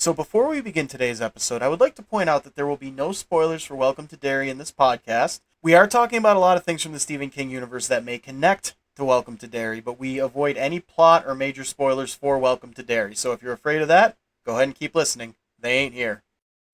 So before we begin today's episode, I would like to point out that there will be no spoilers for Welcome to Derry in this podcast. We are talking about a lot of things from the Stephen King universe that may connect to Welcome to Derry, but we avoid any plot or major spoilers for Welcome to Derry. So if you're afraid of that, go ahead and keep listening. They ain't here.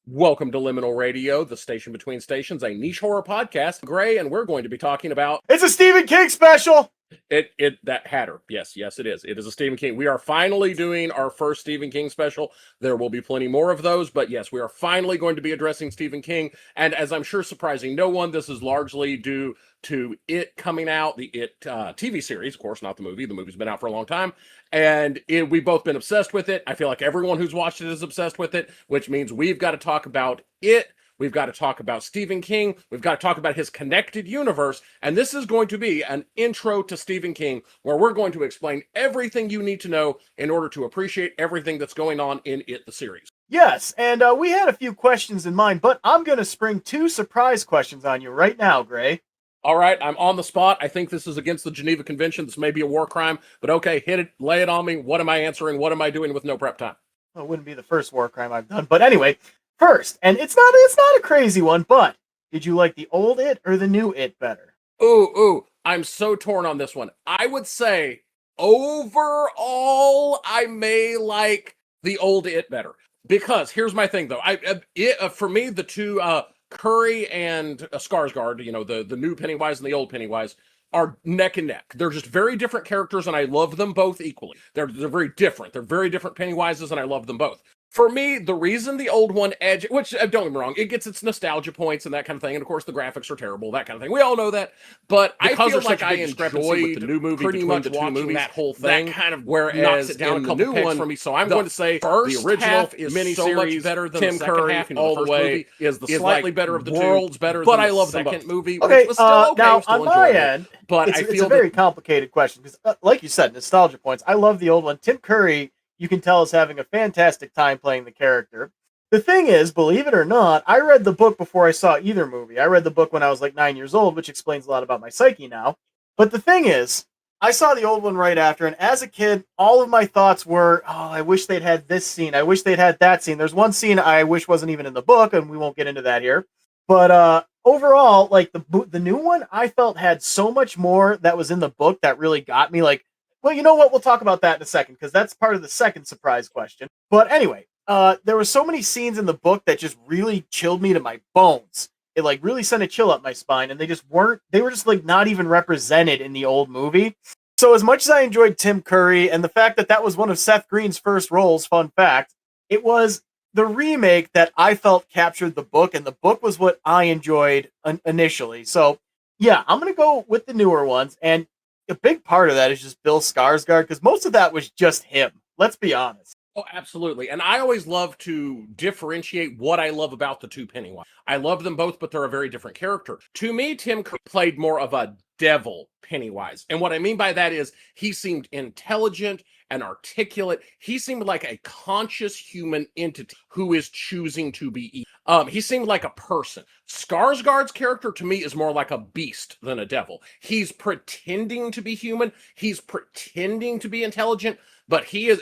Welcome to Liminal Radio, the station between stations, a niche horror podcast. Gray, and we're going to be talking about It's a Stephen King special! that Hatter. Yes, it is. It is a Stephen King. We are finally doing our first Stephen King special. There will be plenty more of those, but yes, we are finally going to be addressing Stephen King. And as I'm sure surprising no one, this is largely due to It coming out, the It TV series, of course, not the movie. The movie's been out for a long time. And we've both been obsessed with it. I feel like everyone who's watched it is obsessed with it, which means we've got to talk about it. We've got to talk about Stephen King. We've got to talk about his connected universe. And this is going to be an intro to Stephen King, where we're going to explain everything you need to know in order to appreciate everything that's going on in It, the series. Yes, and we had a few questions in mind, but I'm going to spring two surprise questions on you right now, Gray. All right, I'm on the spot. I think this is against the Geneva Convention. This may be a war crime, but okay, hit it, lay it on me. What am I answering? What am I doing with no prep time? Well, it wouldn't be the first war crime I've done, but anyway, first, and it's not a crazy one, but did you like the old It or the new It better? Ooh, I'm so torn on this one. I would say overall, I may like the old It better, because here's my thing though. For me, the two Curry and Skarsgård, the new Pennywise and the old Pennywise, are neck and neck. They're just very different characters, and I love them both equally. They're very different. They're very different Pennywises, and I love them both. For me, the reason the old one which don't get me wrong, it gets its nostalgia points and that kind of thing, and of course the graphics are terrible, that kind of thing. We all know that, but because I feel like I enjoyed the new movie pretty much watching that whole thing. That kind of knocks it down a couple pegs for me. So I'm going to say the original is so much better than Tim Curry half, all the way is the slightly better of the worlds better, but I love the second movie. Okay, now on my end, but it's a very complicated question because, like you said, nostalgia points. I love the old one. Tim Curry, you can tell, is having a fantastic time playing the character. The thing is, believe it or not, I read the book before I saw either movie. I read the book when I was like 9 years old, which explains a lot about my psyche now. But the thing is, I saw the old one right after, and as a kid, all of my thoughts were, oh, I wish they'd had this scene. I wish they'd had that scene. There's one scene I wish wasn't even in the book, and we won't get into that here. But overall, like the new one, I felt had so much more that was in the book that really got me. Like, well, you know what? We'll talk about that in a second, because that's part of the second surprise question. But anyway, there were so many scenes in the book that just really chilled me to my bones. It like really sent a chill up my spine, and they were just like not even represented in the old movie. So as much as I enjoyed Tim Curry, and the fact that that was one of Seth Green's first roles, fun fact, it was the remake that I felt captured the book, and the book was what I enjoyed initially. So yeah, I'm going to go with the newer ones, and a big part of that is just Bill Skarsgård, because most of that was just him. Let's be honest. Oh, absolutely. And I always love to differentiate what I love about the two Pennywise. I love them both, but they're a very different character. To me, Tim Curry played more of a devil Pennywise. And what I mean by that is he seemed intelligent and articulate. He seemed like a conscious human entity who is choosing to be evil. He seemed like a person. Skarsgård's character to me is more like a beast than a devil. He's pretending to be human. He's pretending to be intelligent, but his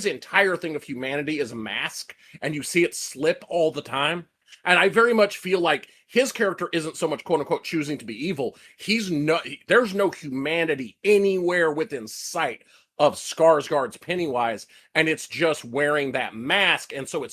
entire thing of humanity is a mask, and you see it slip all the time. And I very much feel like his character isn't so much quote unquote choosing to be evil. There's no humanity anywhere within sight of Skarsgård's Pennywise, and it's just wearing that mask. And so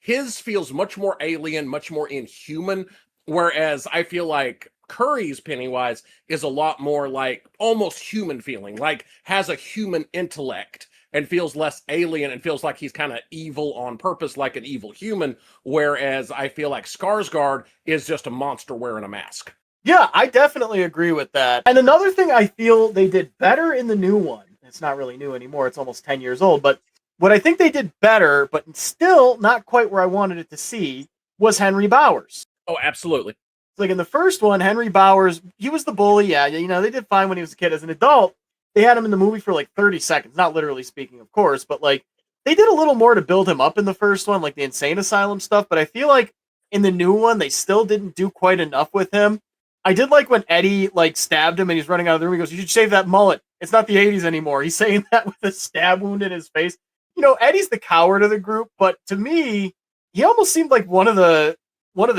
his feels much more alien, much more inhuman, whereas I feel like Curry's Pennywise is a lot more like almost human feeling, like has a human intellect and feels less alien and feels like he's kind of evil on purpose, like an evil human, whereas I feel like Skarsgård is just a monster wearing a mask. Yeah, I definitely agree with that. And another thing I feel they did better in the new one, it's not really new anymore, it's almost 10 years old, but what I think they did better, but still not quite where I wanted it to see, was Henry Bowers. Oh, absolutely. Like in the first one, Henry Bowers, he was the bully. Yeah, they did fine when he was a kid. As an adult, they had him in the movie for like 30 seconds. Not literally speaking, of course, but like they did a little more to build him up in the first one, like the insane asylum stuff. But I feel like in the new one, they still didn't do quite enough with him. I did like when Eddie like stabbed him and he's running out of the room. He goes, "You should shave that mullet. It's not the 80s anymore." He's saying that with a stab wound in his face. Eddie's the coward of the group, but to me, he almost seemed like one of the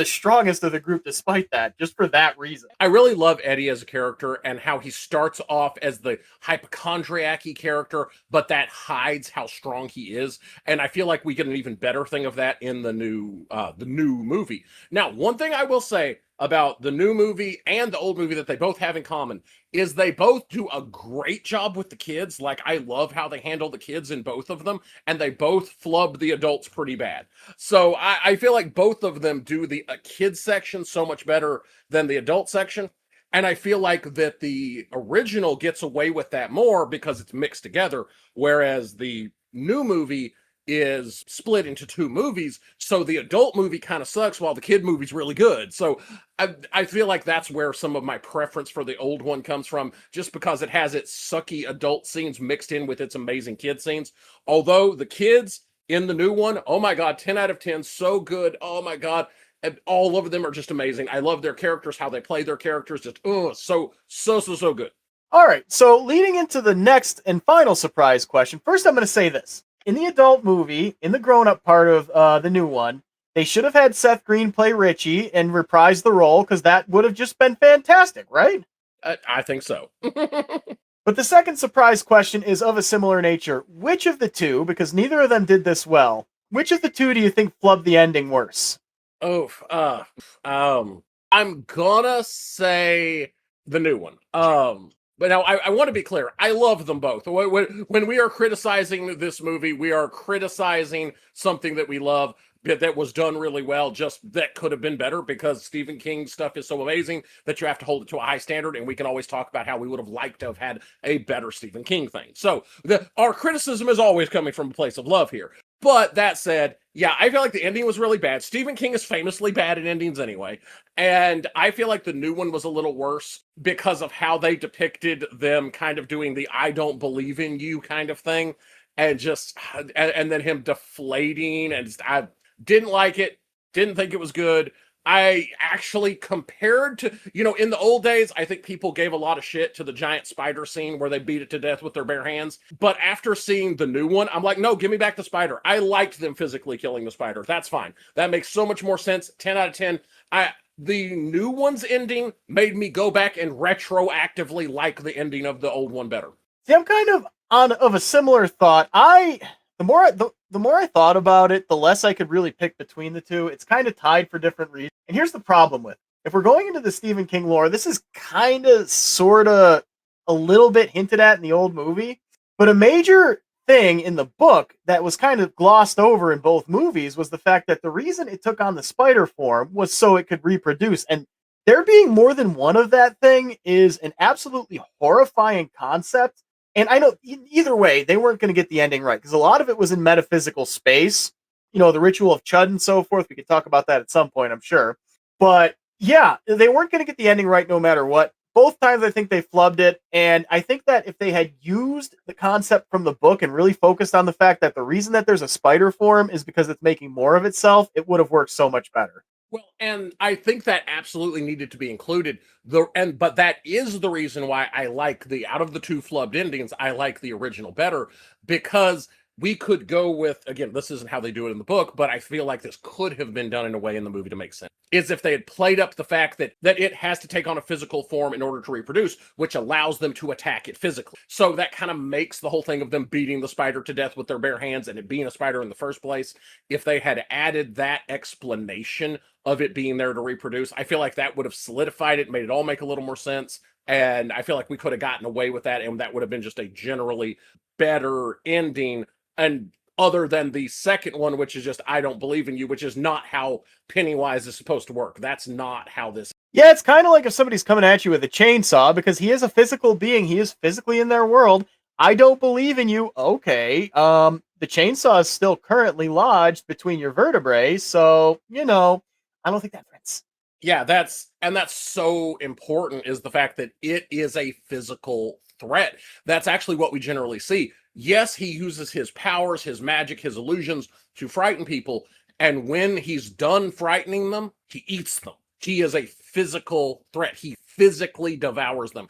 strongest of the group despite that, just for that reason. I really love Eddie as a character and how he starts off as the hypochondriac-y character, but that hides how strong he is. And I feel like we get an even better thing of that in the new movie. Now, one thing I will say about the new movie and the old movie that they both have in common is they both do a great job with the kids. Like, I love how they handle the kids in both of them, and they both flub the adults pretty bad. So I feel like both of them do the kids section so much better than the adult section. And I feel like that the original gets away with that more because it's mixed together, whereas the new movie is split into two movies, so the adult movie kind of sucks while the kid movie's really good. So I feel like that's where some of my preference for the old one comes from, just because it has its sucky adult scenes mixed in with its amazing kid scenes. Although the kids in the new one, oh my god, 10 out of 10, so good. Oh my god, and all of them are just amazing. I love their characters, how they play their characters, just so good. All right, so leading into the next and final surprise question, first I'm going to say this. In the adult movie, in the grown-up part of the new one, they should have had Seth Green play Richie and reprise the role, because that would have just been fantastic, right? I think so. But the second surprise question is of a similar nature. Which of the two, because neither of them did this well, which of the two do you think flubbed the ending worse? I'm gonna say the new one. But now I want to be clear. I love them both. When we are criticizing this movie, we are criticizing something that we love that was done really well, just that could have been better, because Stephen King's stuff is so amazing that you have to hold it to a high standard, and we can always talk about how we would have liked to have had a better Stephen King thing. So our criticism is always coming from a place of love here. But that said, yeah, I feel like the ending was really bad. Stephen King is famously bad at endings anyway. And I feel like the new one was a little worse because of how they depicted them kind of doing the I don't believe in you kind of thing. And then him deflating, and I didn't like it. Didn't think it was good. I actually compared to, in the old days, I think people gave a lot of shit to the giant spider scene where they beat it to death with their bare hands. But after seeing the new one, I'm like, no, give me back the spider. I liked them physically killing the spider. That's fine. That makes so much more sense. 10 out of 10. The new one's ending made me go back and retroactively like the ending of the old one better. See, I'm kind of of a similar thought. The more I thought about it, the less I could really pick between the two. It's kind of tied for different reasons. And here's the problem with it. If we're going into the Stephen King lore, this is kind of, sort of, a little bit hinted at in the old movie. But a major thing in the book that was kind of glossed over in both movies was the fact that the reason it took on the spider form was so it could reproduce. And there being more than one of that thing is an absolutely horrifying concept. And I know either way, they weren't going to get the ending right, because a lot of it was in metaphysical space, the ritual of Chud and so forth. We could talk about that at some point, I'm sure. But yeah, they weren't going to get the ending right no matter what. Both times I think they flubbed it. And I think that if they had used the concept from the book and really focused on the fact that the reason that there's a spider form is because it's making more of itself, it would have worked so much better. Well, and I think that absolutely needed to be included. But that is the reason why I like out of the two flubbed endings, I like the original better, because we could go with, again, this isn't how they do it in the book, but I feel like this could have been done in a way in the movie to make sense. Is if they had played up the fact that it has to take on a physical form in order to reproduce, which allows them to attack it physically. So that kind of makes the whole thing of them beating the spider to death with their bare hands and it being a spider in the first place. If they had added that explanation of it being there to reproduce, I feel like that would have solidified it, made it all make a little more sense. And I feel like we could have gotten away with that, and that would have been just a generally better ending. And other than the second one, which is just I don't believe in you, which is not how Pennywise is supposed to work. That's not how this. Yeah, it's kind of like if somebody's coming at you with a chainsaw, because he is a physical being. He is physically in their world. I don't believe in you. Okay. The chainsaw is still currently lodged between your vertebrae. So, I don't think that fits. Yeah, that's so important, is the fact that it is a physical threat. That's actually what we generally see. Yes, he uses his powers, his magic, his illusions to frighten people. And when he's done frightening them, he eats them. He is a physical threat. He physically devours them.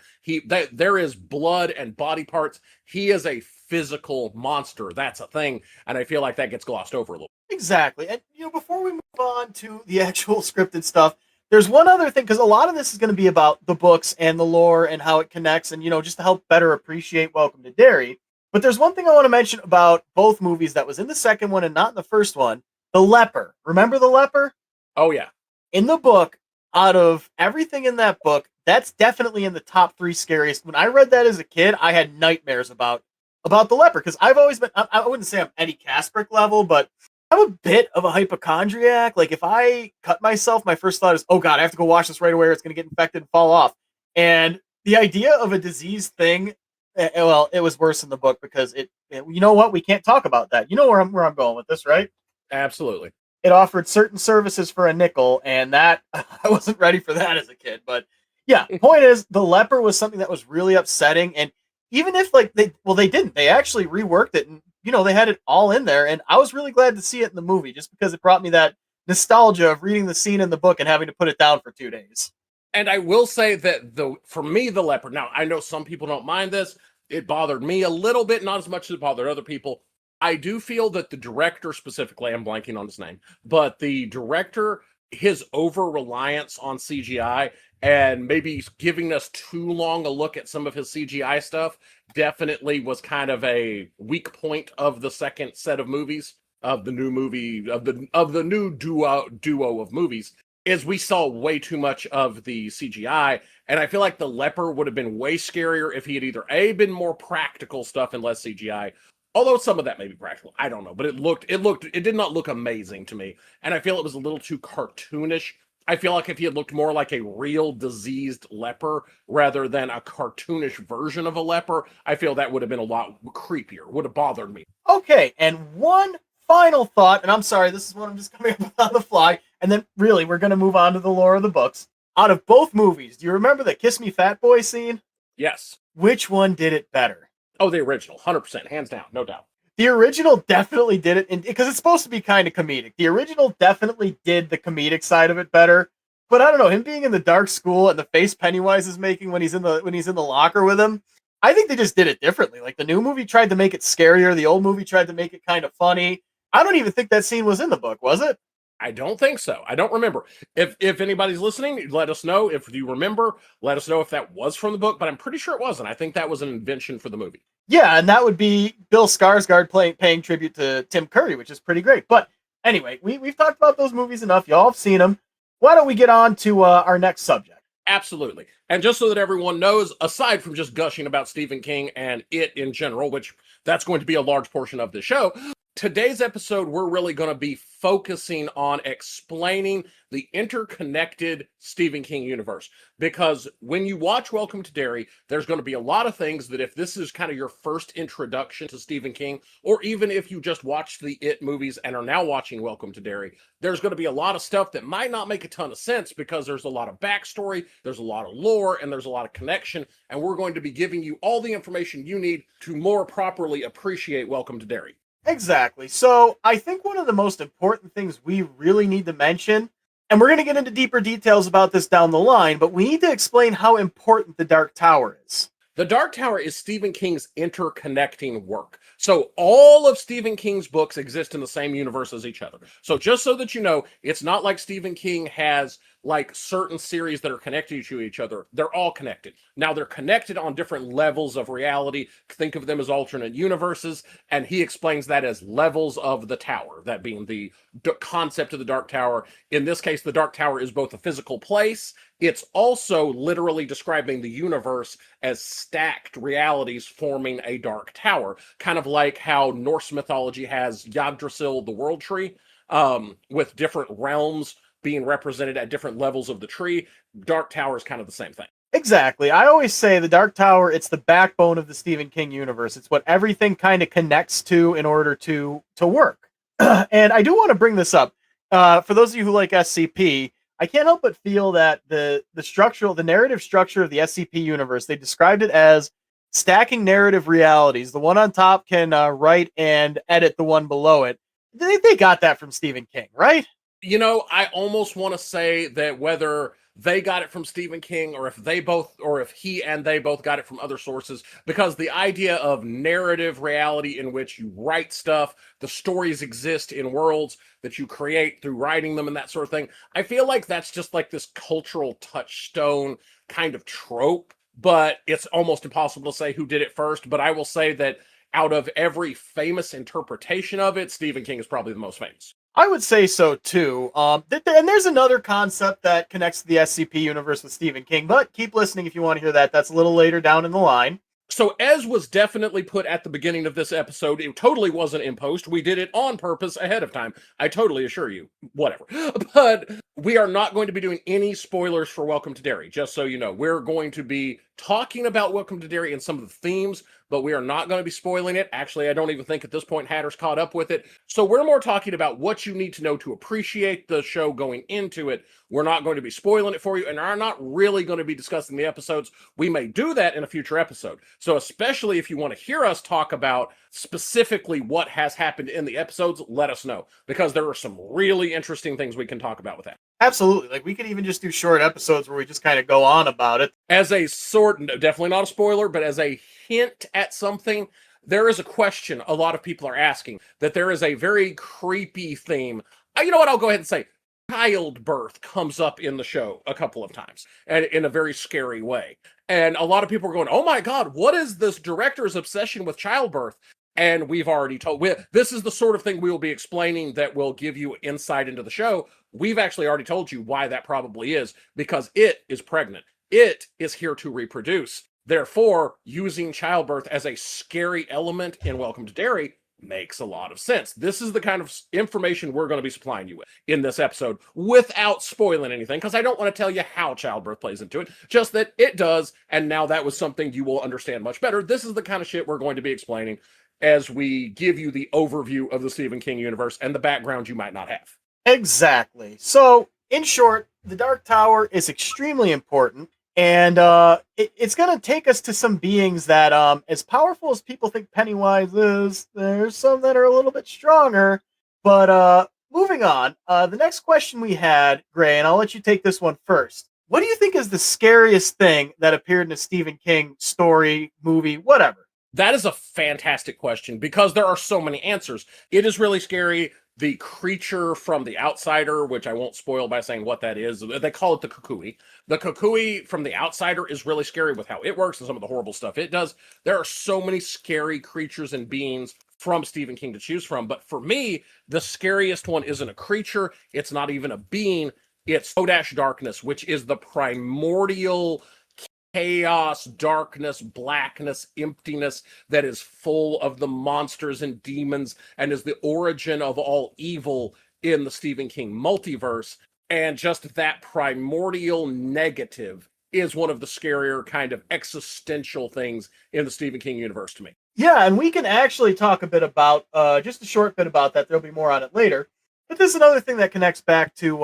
There is blood and body parts. He is a physical monster. That's a thing, and I feel like that gets glossed over a little. Exactly. And before we move on to the actual scripted stuff, there's one other thing, because a lot of this is going to be about the books and the lore and how it connects, and just to help better appreciate Welcome to Derry. But there's one thing I want to mention about both movies that was in the second one and not in the first one. The leper. Remember the leper? Oh, yeah. In the book, out of everything in that book, that's definitely in the top 3 scariest. When I read that as a kid, I had nightmares about the leper, because I've always been, I wouldn't say I'm Eddie Kasperick level, but I'm a bit of a hypochondriac. Like, if I cut myself, my first thought is, oh God, I have to go wash this right away or it's going to get infected and fall off. And the idea of a disease thing, well, it was worse in the book, because you know what? We can't talk about that. You know where I'm going with this, right? Absolutely. It offered certain services for a nickel, and that I wasn't ready for that as a kid. But yeah, point is, the leper was something that was really upsetting. And even if they didn't, they actually reworked it, and they had it all in there. And I was really glad to see it in the movie, just because it brought me that nostalgia of reading the scene in the book and having to put it down for 2 days. And I will say that for me, the leper, now I know some people don't mind this. It bothered me a little bit, not as much as it bothered other people. I do feel that the director specifically, I'm blanking on his name, but the director, his over-reliance on CGI and maybe giving us too long a look at some of his CGI stuff definitely was kind of a weak point of the second set of movies, of the new movie, of the new duo of movies, is we saw way too much of the CGI. And I feel like the leper would have been way scarier if he had either been more practical stuff and less CGI. Although some of that may be practical, I don't know, but it did not look amazing to me, and I feel it was a little too cartoonish. I feel like if he had looked more like a real diseased leper rather than a cartoonish version of a leper, I feel that would have been a lot creepier. Would have bothered me. Okay, and one final thought, and I'm sorry, this is what I'm just coming up with on the fly, and then really we're going to move on to the lore of the books. Out of both movies, do you remember the Kiss Me Fat Boy scene? Yes. Which one did it better? Oh, the original, 100%, hands down, no doubt. The original definitely did it, because it's supposed to be kind of comedic. The original definitely did the comedic side of it better. But I don't know, him being in the dark school and the face Pennywise is making when he's in the locker with him, I think they just did it differently. Like, the new movie tried to make it scarier, the old movie tried to make it kind of funny. I don't even think that scene was in the book, was it? I don't think so. I don't remember. If anybody's listening, let us know. If you remember, let us know if that was from the book, but I'm pretty sure it wasn't. I think that was an invention for the movie. Yeah, and that would be Bill Skarsgård paying tribute to Tim Curry, which is pretty great. But anyway, we've talked about those movies enough. Y'all have seen them. Why don't we get on to our next subject? Absolutely. And just so that everyone knows, aside from just gushing about Stephen King and it in general, which that's going to be a large portion of the show, today's episode, we're really going to be focusing on explaining the interconnected Stephen King universe. Because when you watch Welcome to Derry, there's going to be a lot of things that if this is kind of your first introduction to Stephen King, or even if you just watched the It movies and are now watching Welcome to Derry, there's going to be a lot of stuff that might not make a ton of sense because there's a lot of backstory, there's a lot of lore, and there's a lot of connection. And we're going to be giving you all the information you need to more properly appreciate Welcome to Derry. Exactly. So I think one of the most important things we really need to mention, and we're going to get into deeper details about this down the line, but we need to explain how important the Dark Tower is. The Dark Tower is Stephen King's interconnecting work. So all of Stephen King's books exist in the same universe as each other. So just so that you know, it's not like Stephen King has like certain series that are connected to each other. They're all connected. Now they're connected on different levels of reality. Think of them as alternate universes. And he explains that as levels of the tower, that being the concept of the Dark Tower. In this case, the Dark Tower is both a physical place. It's also literally describing the universe as stacked realities forming a dark tower, kind of like how Norse mythology has Yggdrasil, the world tree, with different realms being represented at different levels of the tree. Dark Tower is kind of the same thing. Exactly. I always say the Dark Tower, it's the backbone of the Stephen King universe. It's what everything kind of connects to in order to work. And I do want to bring this up. For those of you who like SCP, I can't help but feel that the narrative structure of the SCP universe, they described it as stacking narrative realities. The one on top can write and edit the one below it. They got that from Stephen King, right? You know, I almost want to say that whether they got it from Stephen King or if he and they both got it from other sources, because the idea of narrative reality in which you write stuff, the stories exist in worlds that you create through writing them and that sort of thing, I feel like that's just like this cultural touchstone kind of trope, but it's almost impossible to say who did it first. But I will say that out of every famous interpretation of it, Stephen King is probably the most famous. I would say so too. And there's another concept that connects to the SCP universe with Stephen King, but keep listening if you want to hear that. That's a little later down in the line. So, as was definitely put at the beginning of this episode, it totally wasn't imposed. We did it on purpose ahead of time. I totally assure you. Whatever. But we are not going to be doing any spoilers for Welcome to Derry, just so you know. We're going to be talking about Welcome to Derry and some of the themes, but we are not going to be spoiling it. Actually, I don't even think at this point Hatter's caught up with it. So, we're more talking about what you need to know to appreciate the show going into it. We're not going to be spoiling it for you and are not really going to be discussing the episodes. We may do that in a future episode. So especially if you want to hear us talk about specifically what has happened in the episodes, let us know, because there are some really interesting things we can talk about with that. Absolutely. Like, we could even just do short episodes where we just kind of go on about it. As a sort, definitely not a spoiler, but as a hint at something, there is a question a lot of people are asking, that there is a very creepy theme. You know what? I'll go ahead and say childbirth comes up in the show a couple of times, and in a very scary way. And a lot of people are going, "Oh my God, what is this director's obsession with childbirth?" And we've already told, this is the sort of thing we will be explaining that will give you insight into the show. We've actually already told you why that probably is, because it is pregnant. It is here to reproduce. Therefore, using childbirth as a scary element in Welcome to Derry makes a lot of sense. This is the kind of information we're going to be supplying you with in this episode without spoiling anything, because I don't want to tell you how childbirth plays into it, just that it does, and now that was something you will understand much better. This is the kind of shit we're going to be explaining as we give you the overview of the Stephen King universe and the background you might not have. Exactly. So, in short, the Dark Tower is extremely important. And it's going to take us to some beings that, as powerful as people think Pennywise is, there's some that are a little bit stronger. But moving on, the next question we had, Gray, and I'll let you take this one first. What do you think is the scariest thing that appeared in a Stephen King story, movie, whatever? That is a fantastic question, because there are so many answers. It is really scary. The creature from The Outsider, which I won't spoil by saying what that is, they call it the Kukui. The Kukui from The Outsider is really scary with how it works and some of the horrible stuff it does. There are so many scary creatures and beings from Stephen King to choose from. But for me, the scariest one isn't a creature. It's not even a being. It's Todash Darkness, which is the primordial chaos, darkness, blackness, emptiness that is full of the monsters and demons and is the origin of all evil in the Stephen King multiverse. And just that primordial negative is one of the scarier kind of existential things in the Stephen King universe to me. Yeah, and we can actually talk a bit about, just a short bit about that. There'll be more on it later. But this is another thing that connects back to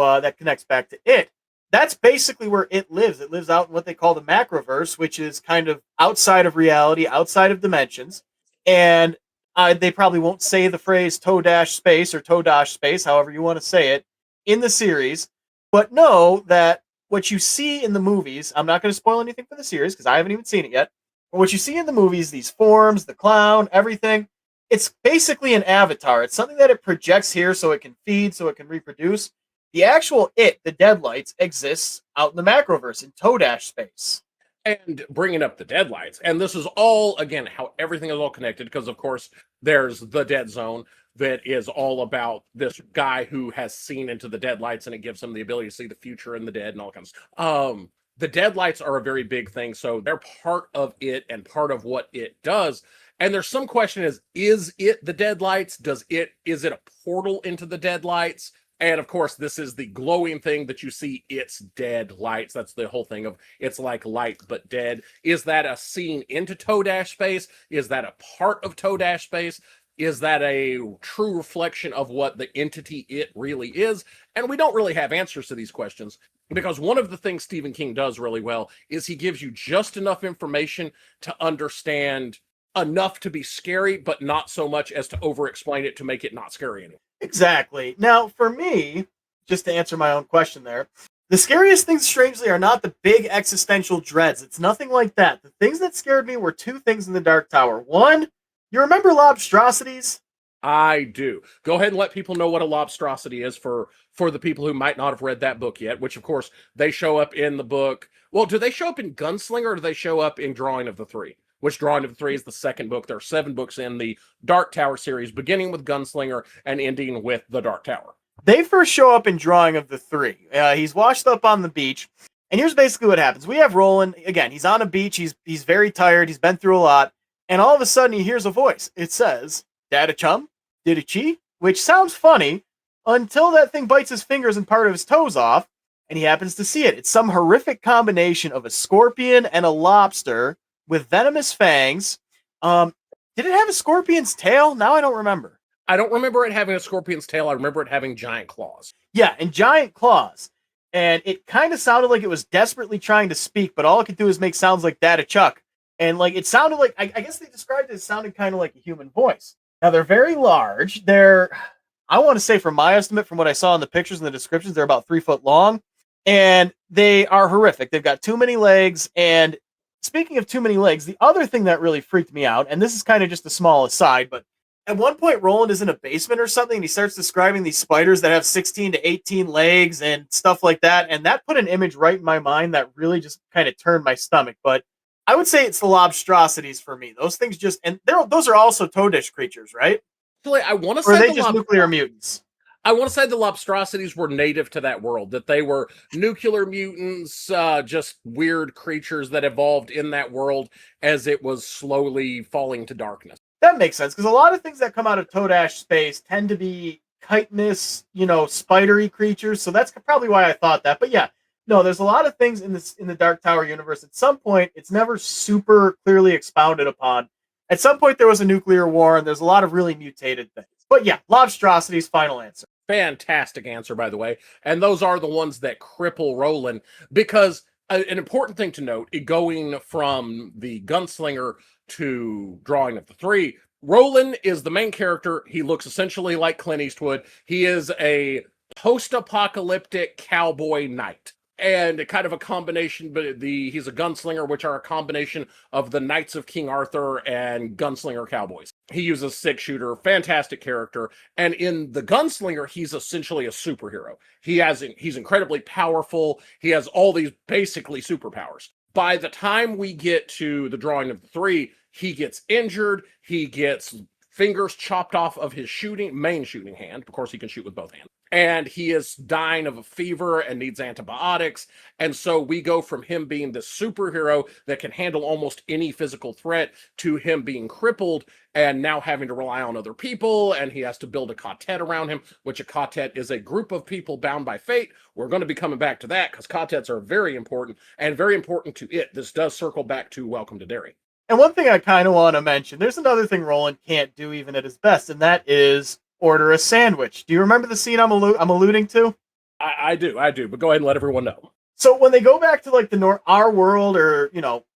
it. That's basically where it lives. It lives out in what they call the macroverse, which is kind of outside of reality, outside of dimensions. And they probably won't say the phrase Todash space or Todash space, however you want to say it, in the series. But know that what you see in the movies, I'm not going to spoil anything for the series because I haven't even seen it yet. But what you see in the movies, these forms, the clown, everything, it's basically an avatar. It's something that it projects here so it can feed, so it can reproduce. The actual the Deadlights, exists out in the macroverse in Todash space. And bringing up the Deadlights, and this is all, again, how everything is all connected, because, of course, there's the Dead Zone that is all about this guy who has seen into the Deadlights, and it gives him the ability to see the future and the dead and all kinds of stuff. The Deadlights are a very big thing, so they're part of it and part of what it does. And there's some question is it the Deadlights? Is it a portal into the Deadlights? And of course, this is the glowing thing that you see. It's dead lights. That's the whole thing of it's like light but dead. Is that a scene into Todash space? Is that a part of Todash space? Is that a true reflection of what the entity it really is? And we don't really have answers to these questions, because one of the things Stephen King does really well is he gives you just enough information to understand enough to be scary, but not so much as to over-explain it to make it not scary anymore. Exactly. Now, for me, just to answer my own question there. The scariest things, strangely, are not the big existential dreads. It's nothing like that. The things that scared me were two things in the Dark Tower. One, you remember lobstrosities? I do. Go ahead and let people know what a lobstrosity is for the people who might not have read that book yet, which of course they show up in the book. Well, do they show up in Gunslinger or do they show up in Drawing of the Three? Which Drawing of the Three is the second book. There are 7 books in the Dark Tower series, beginning with Gunslinger and ending with the Dark Tower. They first show up in Drawing of the Three. He's washed up on the beach, and here's basically what happens. We have Roland, again, he's on a beach, he's very tired, he's been through a lot, and all of a sudden he hears a voice. It says, "Dada chum? Diddy chi?" Which sounds funny until that thing bites his fingers and part of his toes off, and he happens to see it. It's some horrific combination of a scorpion and a lobster with venomous fangs. Did it have a scorpion's tail? Now I don't remember. I don't remember it having a scorpion's tail. I remember it having giant claws. Yeah, and giant claws. And it kind of sounded like it was desperately trying to speak, but all it could do is make sounds like Dada Chuck. And like it sounded like, I guess they described it as sounding kind of like a human voice. Now they're very large. I want to say, from my estimate, from what I saw in the pictures and the descriptions, they're about 3 foot long. And they are horrific. They've got too many legs. And speaking of too many legs, the other thing that really freaked me out, and this is kind of just a small aside, but at one point, Roland is in a basement or something, and he starts describing these spiders that have 16 to 18 legs and stuff like that. And that put an image right in my mind that really just kind of turned my stomach. But I would say it's the lobstrosities for me. Those things just, and those are also toadish creatures, right? Actually, I want to say, or are they just nuclear mutants? I want to say the lobstrosities were native to that world, that they were nuclear mutants, just weird creatures that evolved in that world as it was slowly falling to darkness. That makes sense, because a lot of things that come out of Toadash space tend to be chitinous, spidery creatures. So that's probably why I thought that. But yeah, no, there's a lot of things in the Dark Tower universe. At some point, it's never super clearly expounded upon. At some point, there was a nuclear war, and there's a lot of really mutated things. But yeah, lobstrosities, final answer. Fantastic answer, by the way. And those are the ones that cripple Roland, because an important thing to note, going from the Gunslinger to Drawing of the Three, Roland is the main character. He looks essentially like Clint Eastwood. He is a post-apocalyptic cowboy knight. And kind of a combination, but he's a gunslinger, which are a combination of the Knights of King Arthur and gunslinger cowboys. He uses 6-shooter, fantastic character. And in the Gunslinger, he's essentially a superhero. He's incredibly powerful. He has all these basically superpowers. By the time we get to the Drawing of the Three, he gets injured. He gets fingers chopped off of his main shooting hand. Of course, he can shoot with both hands. And he is dying of a fever and needs antibiotics. And so we go from him being this superhero that can handle almost any physical threat to him being crippled and now having to rely on other people. And he has to build a quartet around him, which a quartet is a group of people bound by fate. We're going to be coming back to that because quartets are very important and very important to it. This does circle back to Welcome to Derry. And one thing I kind of want to mention, there's another thing Roland can't do even at his best, and that is order a sandwich. Do you remember the scene I'm alluding to? I do, but go ahead and let everyone know. So when they go back to like our world, or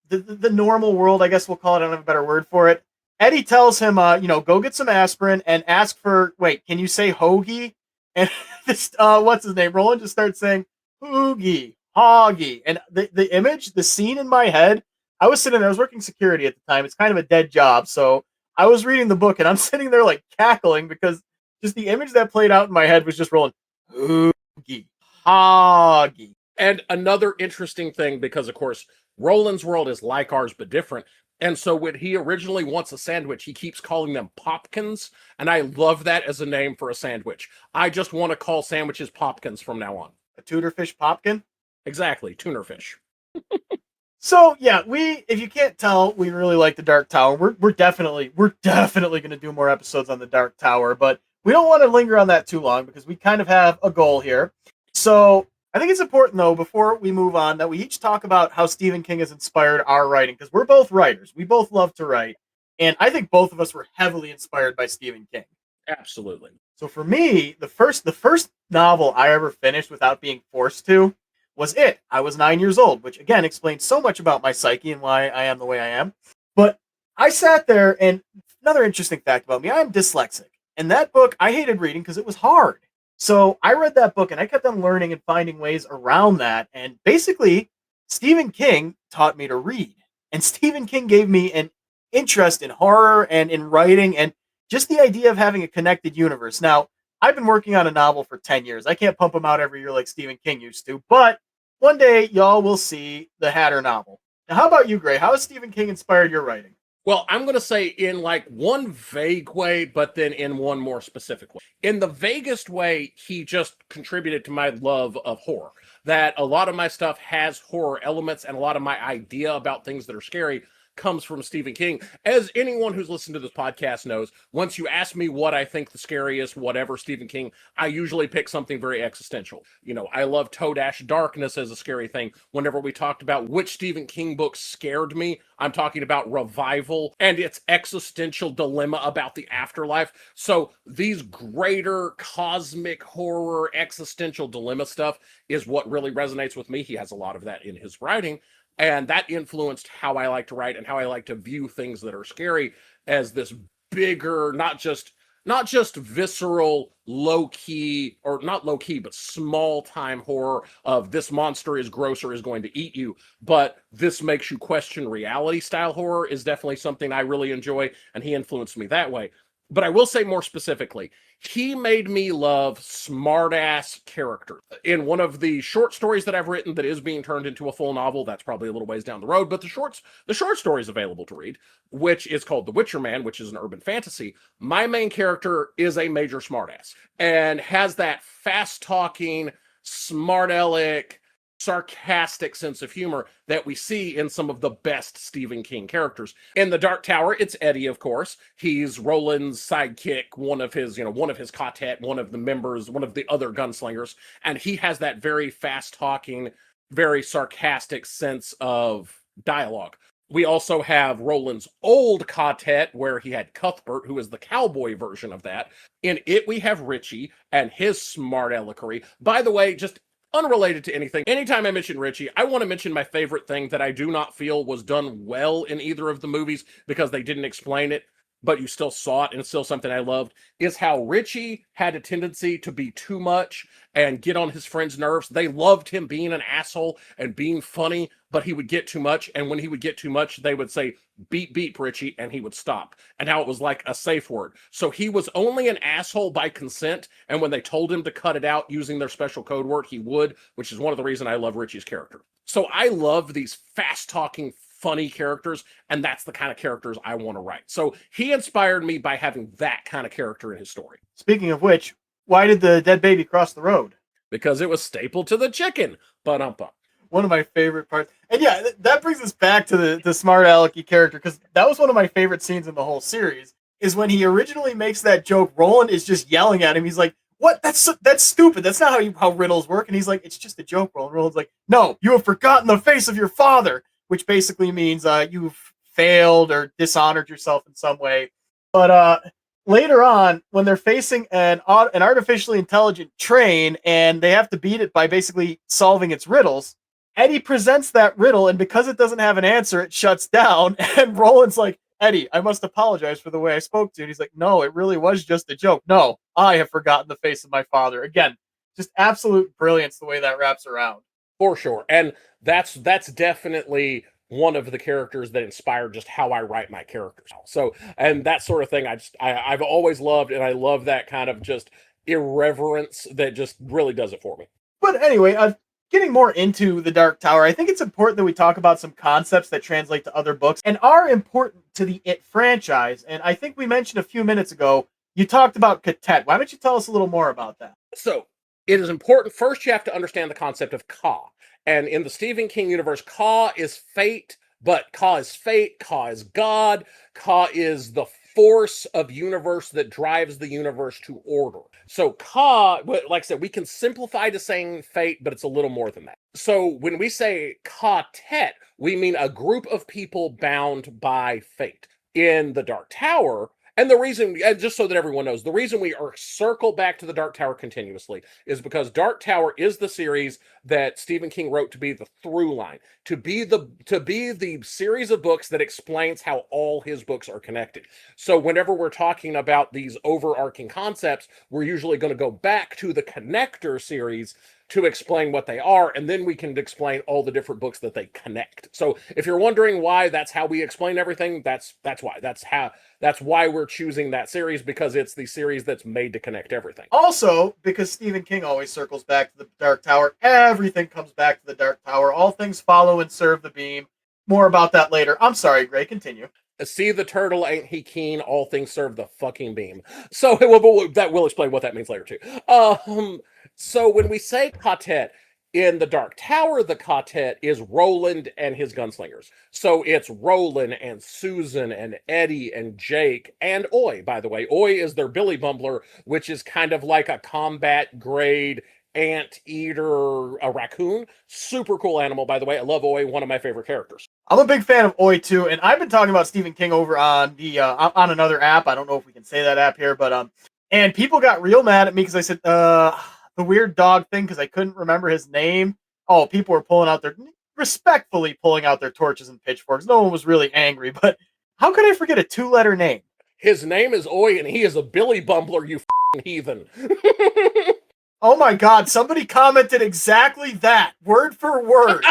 the normal world, I guess we'll call it, I don't have a better word for it. Eddie tells him, go get some aspirin and ask for, can you say hoagie? And this, what's his name? Roland just starts saying hoogie, hoggy. And the image, the scene in my head, I was sitting there, I was working security at the time. It's kind of a dead job. So I was reading the book and I'm sitting there like cackling because just the image that played out in my head was just Roland, hoogie, hoggy. And another interesting thing, because of course, Roland's world is like ours, but different. And so when he originally wants a sandwich, he keeps calling them popkins. And I love that as a name for a sandwich. I just want to call sandwiches popkins from now on. A tutor fish popkin? Exactly, tuner fish. So yeah, if you can't tell, we really like the Dark Tower. We're definitely going to do more episodes on the Dark Tower, but we don't want to linger on that too long because we kind of have a goal here. So I think it's important, though, before we move on, that we each talk about how Stephen King has inspired our writing, because we're both writers. We both love to write, and I think both of us were heavily inspired by Stephen King. Absolutely. So for me, the first novel I ever finished without being forced to was It. I was 9 years old, which again explains so much about my psyche and why I am the way I am. But I sat there, and another interesting fact about me, I'm dyslexic. And that book I hated reading because it was hard. So I read that book and I kept on learning and finding ways around that. And basically, Stephen King taught me to read. And Stephen King gave me an interest in horror and in writing and just the idea of having a connected universe. Now, I've been working on a novel for 10 years. I can't pump them out every year like Stephen King used to, but one day y'all will see the Hatter novel. Now, how about you, Gray? How has Stephen King inspired your writing? Well, I'm going to say in like one vague way, but then in one more specific way. In the vaguest way, he just contributed to my love of horror. That a lot of my stuff has horror elements, and a lot of my idea about things that are scary comes from Stephen King. As anyone who's listened to this podcast knows, once you ask me what I think the scariest, whatever Stephen King, I usually pick something very existential. You know, I love Toad-Ash Darkness as a scary thing. Whenever we talked about which Stephen King book scared me, I'm talking about Revival and its existential dilemma about the afterlife. So these greater cosmic horror, existential dilemma stuff is what really resonates with me. He has a lot of that in his writing. And that influenced how I like to write and how I like to view things that are scary as this bigger, not just visceral, low key, or not low key, but small time horror of this monster is gross or is going to eat you. But this makes you question reality style horror is definitely something I really enjoy, and he influenced me that way. But I will say more specifically, he made me love smart-ass characters. In one of the short stories that I've written that is being turned into a full novel, that's probably a little ways down the road, but the short story is available to read, which is called The Witcher Man, which is an urban fantasy. My main character is a major smartass and has that fast-talking, smart-aleck, sarcastic sense of humor that we see in some of the best Stephen King characters. In The Dark Tower, it's Eddie, of course. He's Roland's sidekick, one of his quartet, one of the members, one of the other gunslingers, and he has that very fast-talking, very sarcastic sense of dialogue. We also have Roland's old quartet, where he had Cuthbert, who is the cowboy version of that. In it, we have Richie and his smart alecky. By the way, just unrelated to anything, anytime I mention Richie, I want to mention my favorite thing that I do not feel was done well in either of the movies because they didn't explain it, but you still saw it and it's still something I loved, is how Richie had a tendency to be too much and get on his friends' nerves. They loved him being an asshole and being funny, but he would get too much, and when he would get too much, they would say, beep, beep, Richie, and he would stop. And how it was like a safe word. So he was only an asshole by consent, and when they told him to cut it out using their special code word, he would, which is one of the reasons I love Richie's character. So I love these fast-talking, funny characters, and that's the kind of characters I want to write. So he inspired me by having that kind of character in his story. Speaking of which, why did the dead baby cross the road? Because it was stapled to the chicken. Ba-dum-bum. One of my favorite parts. And yeah, that brings us back to the smart alecky character, because that was one of my favorite scenes in the whole series, is when he originally makes that joke. Roland is just yelling at him. He's like, what? That's stupid. That's not how riddles work. And he's like, it's just a joke, Roland. Roland's like, no, you have forgotten the face of your father, which basically means you've failed or dishonored yourself in some way. But later on, when they're facing an artificially intelligent train and they have to beat it by basically solving its riddles, Eddie presents that riddle, and because it doesn't have an answer, it shuts down. And Roland's like, Eddie, I must apologize for the way I spoke to you. And he's like, no, it really was just a joke. No, I have forgotten the face of my father. Again, just absolute brilliance the way that wraps around. For sure. And that's definitely one of the characters that inspired just how I write my characters. So, and that sort of thing I've always loved, and I love that kind of just irreverence that just really does it for me. But anyway, getting more into The Dark Tower, I think it's important that we talk about some concepts that translate to other books and are important to the It franchise. And I think we mentioned a few minutes ago, you talked about Catet. Why don't you tell us a little more about that? So, it is important. First, you have to understand the concept of Ka. And in the Stephen King universe, Ka is fate, but Ka is fate, Ka is God, Ka is the force of universe that drives the universe to order. So Ka, like I said, we can simplify to saying fate, but it's a little more than that. So when we say Ka-tet, we mean a group of people bound by fate. In The Dark Tower, And the reason, and just so that everyone knows, the reason we are circle back to the Dark Tower continuously is because Dark Tower is the series that Stephen King wrote to be the through line, to be the series of books that explains how all his books are connected. So whenever we're talking about these overarching concepts, we're usually going to go back to the Connector series to explain what they are, and then we can explain all the different books that they connect. So if you're wondering why that's how we explain everything, that's why. That's why we're choosing that series, because it's the series that's made to connect everything. Also, because Stephen King always circles back to the Dark Tower, everything comes back to the Dark Tower. All things follow and serve the beam. More about that later. I'm sorry, Gray, continue. See the turtle, ain't he keen? All things serve the fucking beam. So that will explain what that means later too. So when we say quartet in the Dark Tower, the quartet is Roland and his gunslingers. So it's Roland and Susan and Eddie and Jake and Oi. By the way, Oi is their Billy Bumbler, which is kind of like a combat grade anteater, a raccoon. Super cool animal, by the way. I love Oi, one of my favorite characters. I'm a big fan of Oi too, and I've been talking about Stephen King over on the on another app. I don't know if we can say that app here, but and people got real mad at me because I said the weird dog thing because I couldn't remember his name. Oh, people were respectfully pulling out their torches and pitchforks. No one was really angry, but how could I forget a 2-letter name? His name is Oi, and he is a Billy Bumbler, you heathen. Oh my God, somebody commented exactly that, word for word.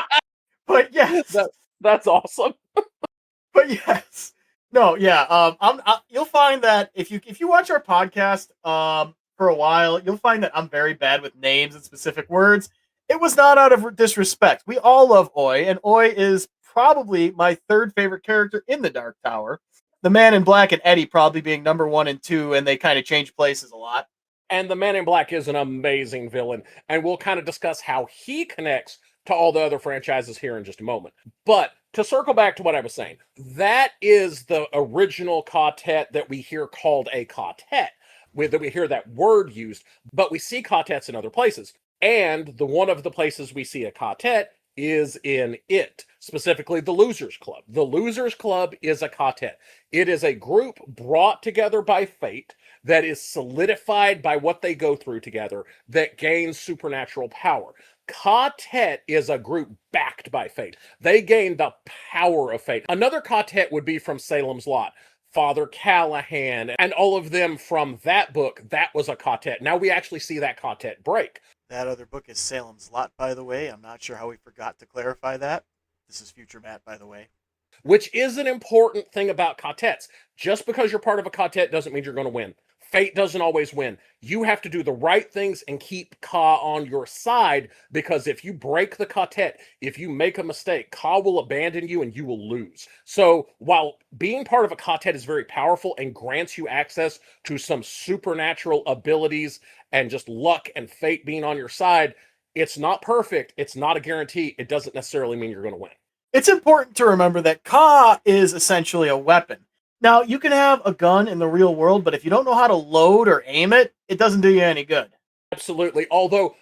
But yes. That's awesome. But yes. No, yeah. You'll find that if you watch our podcast for a while, you'll find that I'm very bad with names and specific words. It was not out of disrespect. We all love Oi, and Oi is probably my third favorite character in the Dark Tower. The Man in Black and Eddie probably being number 1 and 2, and they kind of change places a lot. And the Man in Black is an amazing villain, and we'll kind of discuss how he connects to all the other franchises here in just a moment. But to circle back to what I was saying, that is the original quartet that we hear called a quartet, that we hear that word used, but we see quartets in other places. And one of the places we see a quartet is in it, specifically the Losers Club. The Losers Club is a quartet. It is a group brought together by fate that is solidified by what they go through together that gains supernatural power. Quartet is a group backed by fate. They gain the power of fate. Another quartet would be from Salem's Lot. Father Callahan and all of them from that book, that was a quartet. Now we actually see that quartet break. That other book is Salem's Lot, by the way. I'm not sure how we forgot to clarify that. This is Future Matt, by the way. Which is an important thing about quartets. Just because you're part of a quartet doesn't mean you're going to win. Fate doesn't always win. You have to do the right things and keep Ka on your side, because if you break the quartet, if you make a mistake, Ka will abandon you and you will lose. So while being part of a quartet is very powerful and grants you access to some supernatural abilities and just luck and fate being on your side, it's not perfect. It's not a guarantee. It doesn't necessarily mean you're going to win. It's important to remember that Ka is essentially a weapon. Now, you can have a gun in the real world, but if you don't know how to load or aim it, it doesn't do you any good. Absolutely. Although,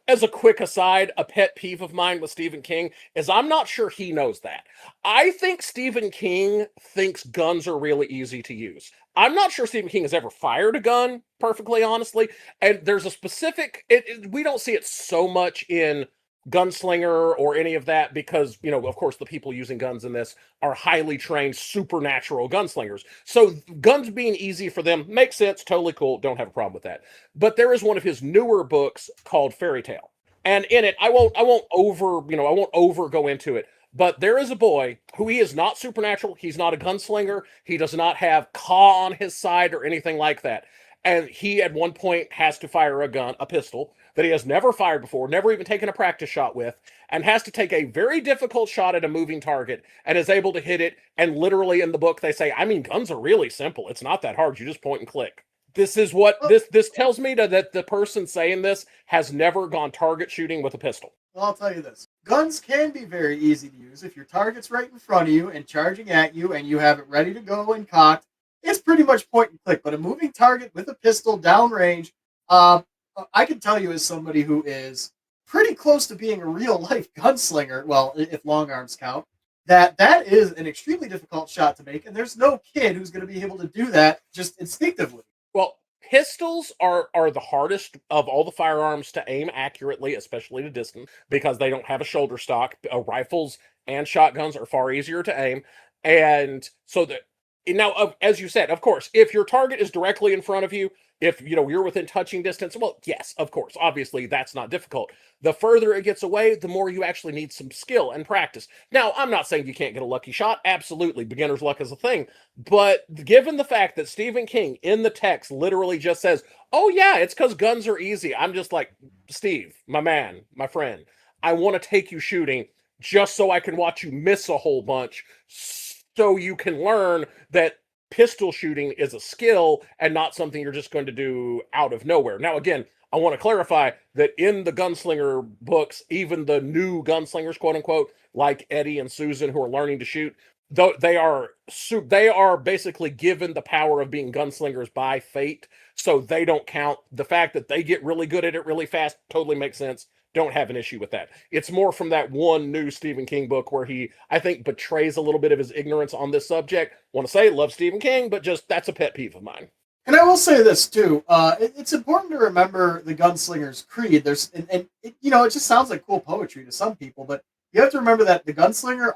as a quick aside, a pet peeve of mine with Stephen King is I'm not sure he knows that. I think Stephen King thinks guns are really easy to use. I'm not sure Stephen King has ever fired a gun, perfectly honestly. And there's a specific, we don't see it so much in Gunslinger or any of that because, of course, the people using guns in this are highly trained supernatural gunslingers. So guns being easy for them makes sense, totally cool, don't have a problem with that. But there is one of his newer books called Fairy Tale. And in it, I won't over go into it, but there is a boy who he is not supernatural, he's not a gunslinger, he does not have Ka on his side or anything like that. And he at one point has to fire a pistol that he has never fired before, never even taken a practice shot with, and has to take a very difficult shot at a moving target and is able to hit it. And literally in the book, they say, guns are really simple. It's not that hard. You just point and click. This is what this tells me that the person saying this has never gone target shooting with a pistol. Well, I'll tell you this. Guns can be very easy to use if your target's right in front of you and charging at you and you have it ready to go and cocked. It's pretty much point and click, but a moving target with a pistol downrange, I can tell you as somebody who is pretty close to being a real-life gunslinger, well, if long arms count, that is an extremely difficult shot to make, and there's no kid who's going to be able to do that just instinctively. Well, pistols are the hardest of all the firearms to aim accurately, especially to distance, because they don't have a shoulder stock. Rifles and shotguns are far easier to aim, and so that now, as you said, of course, if your target is directly in front of you, if you're within touching distance, well, yes, of course, obviously that's not difficult. The further it gets away, the more you actually need some skill and practice. Now, I'm not saying you can't get a lucky shot. Absolutely, beginner's luck is a thing. But given the fact that Stephen King in the text literally just says, "Oh yeah, it's because guns are easy," I'm just like, Steve, my man, my friend, I want to take you shooting just so I can watch you miss a whole bunch, so you can learn that pistol shooting is a skill and not something you're just going to do out of nowhere. Now, again, I want to clarify that in the gunslinger books, even the new gunslingers, quote unquote, like Eddie and Susan, who are learning to shoot, though they are basically given the power of being gunslingers by fate, so they don't count. The fact that they get really good at it really fast totally makes sense. Don't have an issue with that. It's more from that one new Stephen King book where he, I think, betrays a little bit of his ignorance on this subject. Want to say, love Stephen King, but just that's a pet peeve of mine. And I will say this too: it's important to remember the gunslinger's creed. There's, and it, it just sounds like cool poetry to some people, but you have to remember that the gunslinger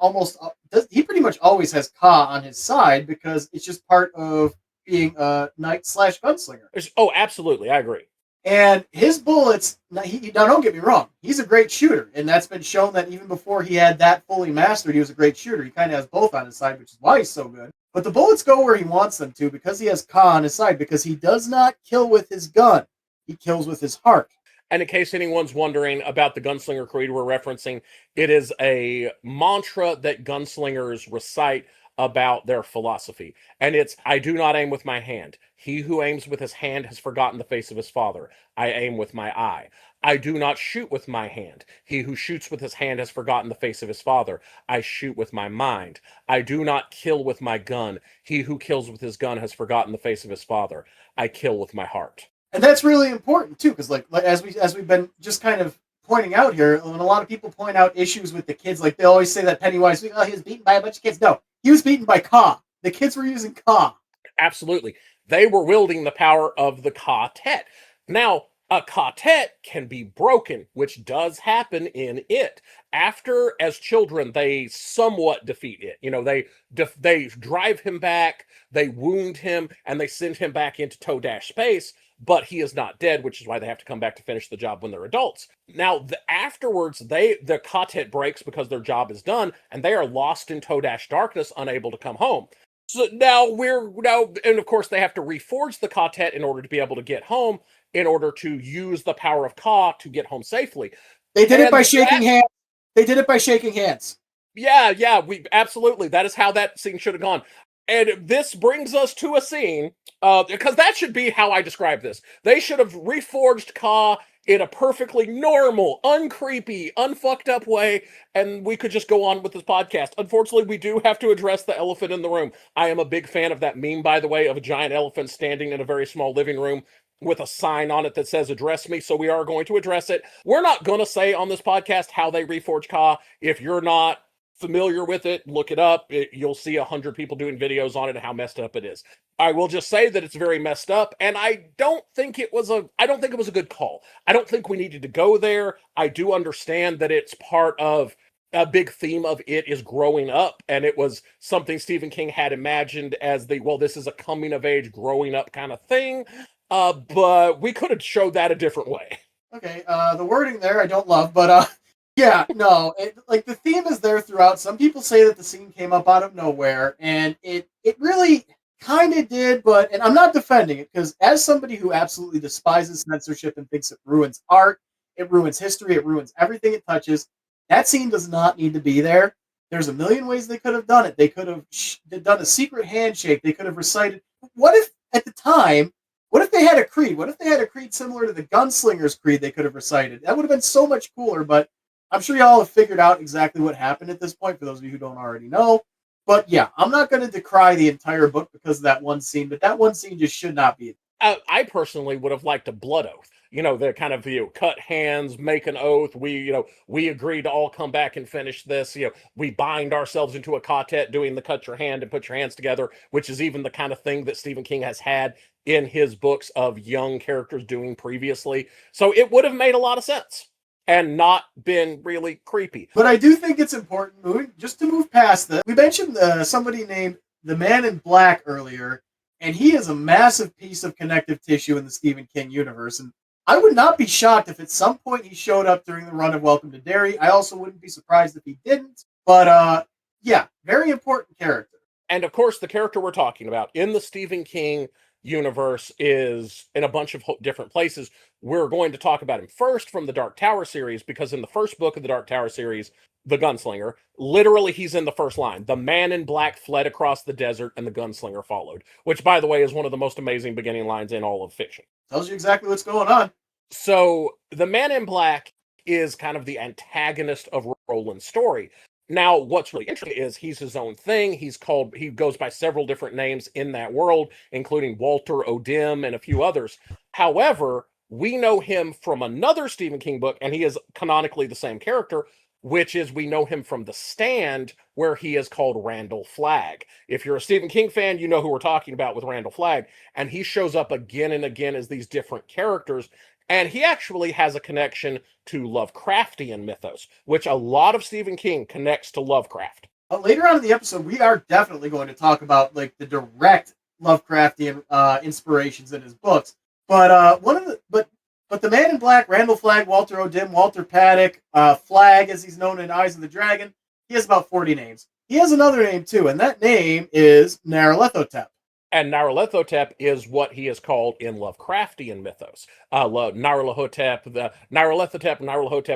he pretty much always has Ka on his side because it's just part of being a knight/gunslinger. Oh, absolutely, I agree. And his bullets, now don't get me wrong, he's a great shooter. And that's been shown that even before he had that fully mastered, he was a great shooter. He kind of has both on his side, which is why he's so good. But the bullets go where he wants them to because he has Ka on his side, because he does not kill with his gun. He kills with his heart. And in case anyone's wondering about the Gunslinger Creed we're referencing, it is a mantra that gunslingers recite about their philosophy. And it's, "I do not aim with my hand. He who aims with his hand has forgotten the face of his father. I aim with my eye. I do not shoot with my hand. He who shoots with his hand has forgotten the face of his father. I shoot with my mind. I do not kill with my gun. He who kills with his gun has forgotten the face of his father. I kill with my heart." And that's really important too, because like as we've been just kind of pointing out here, when a lot of people point out issues with the kids, like they always say that Pennywise, he was beaten by a bunch of kids. No, he was beaten by Ka. The kids were using Ka. Absolutely. They were wielding the power of the Ka-tet. Now, a Ka-tet can be broken, which does happen in it. After, as children, they somewhat defeat it. They drive him back, they wound him, and they send him back into Todash space, but he is not dead, which is why they have to come back to finish the job when they're adults. Now, afterwards, the Ka-tet breaks because their job is done, and they are lost in Todash darkness, unable to come home. So now and of course they have to reforge the Ka-tet in order to be able to get home, in order to use the power of Ka to get home safely. They did it by shaking hands. They did it by shaking hands. Yeah, absolutely. That is how that scene should have gone. And this brings us to a scene, because that should be how I describe this. They should have reforged Ka in a perfectly normal, uncreepy, unfucked up way, and we could just go on with this podcast. Unfortunately, we do have to address the elephant in the room. I am a big fan of that meme, by the way, of a giant elephant standing in a very small living room with a sign on it that says "address me," so we are going to address it. We're not going to say on this podcast how they reforge Ka. If you're not familiar with it, look it up. You'll see 100 people doing videos on it and how messed up it is. I will just say that it's very messed up, and I don't think it was a good call. I don't think we needed to go there. I do understand that it's part of a big theme of it is growing up, and it was something Stephen King had imagined as this is a coming of age growing up kind of thing. But we could have showed that a different way. Okay, the wording there I don't love, but yeah, no, the theme is there throughout. Some people say that the scene came up out of nowhere, and it really kind of did, and I'm not defending it, because as somebody who absolutely despises censorship and thinks it ruins art, it ruins history, it ruins everything it touches, that scene does not need to be there. There's a million ways they could have done it. They could have done a secret handshake. They could have recited. What if, at the time, what if they had a creed? What if they had a creed similar to the Gunslinger's creed they could have recited? That would have been so much cooler, but I'm sure y'all have figured out exactly what happened at this point, for those of you who don't already know. But yeah, I'm not going to decry the entire book because of that one scene, but that one scene just should not be. I personally would have liked a blood oath. the kind of, cut hands, make an oath. We agree to all come back and finish this. We bind ourselves into a quartet doing the cut your hand and put your hands together, which is even the kind of thing that Stephen King has had in his books of young characters doing previously. So it would have made a lot of sense and not been really creepy. But I do think it's important, just to move past that. We mentioned somebody named the Man in Black earlier, and he is a massive piece of connective tissue in the Stephen King universe. And I would not be shocked if at some point he showed up during the run of Welcome to Derry. I also wouldn't be surprised if he didn't. But yeah, very important character. And of course, the character we're talking about in the Stephen King universe is in a bunch of different places. We're going to talk about him first from the Dark Tower series, because in the first book of the Dark Tower series, the gunslinger, literally he's in the first line. The man in black fled across the desert and the gunslinger followed, which, by the way, is one of the most amazing beginning lines in all of fiction. Tells you exactly what's going on. So the man in black is kind of the antagonist of Roland's story. Now, what's really interesting is he's his own thing. He goes by several different names in that world, including Walter O'Dim and a few others. However, we know him from another Stephen King book, and he is canonically the same character, which is we know him from The Stand, where he is called Randall Flagg. If you're a Stephen King fan, you know who we're talking about with Randall Flagg, and he shows up again and again as these different characters. And he actually has a connection to Lovecraftian mythos, which a lot of Stephen King connects to Lovecraft. Later on in the episode, we are definitely going to talk about the direct Lovecraftian inspirations in his books. But but the Man in Black, Randall Flagg, Walter O'Dim, Walter Paddock, Flagg, as he's known in Eyes of the Dragon, he has about 40 names. He has another name too, and that name is Nyarlathotep. And Nyarlathotep is what he is called in Lovecraftian mythos. Nyarlathotep,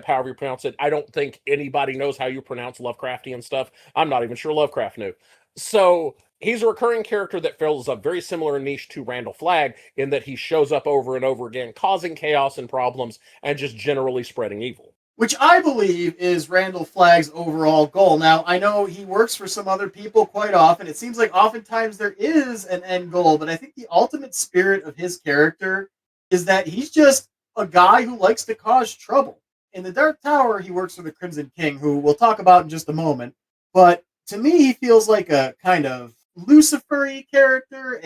however you pronounce it. I don't think anybody knows how you pronounce Lovecraftian stuff. I'm not even sure Lovecraft knew. So he's a recurring character that fills a very similar niche to Randall Flagg in that he shows up over and over again, causing chaos and problems and just generally spreading evil. Which I believe is Randall Flagg's overall goal. Now, I know he works for some other people quite often. It seems like oftentimes there is an end goal, but I think the ultimate spirit of his character is that he's just a guy who likes to cause trouble. In the Dark Tower, he works for the Crimson King, who we'll talk about in just a moment. But to me, he feels like a kind of Lucifer-y character,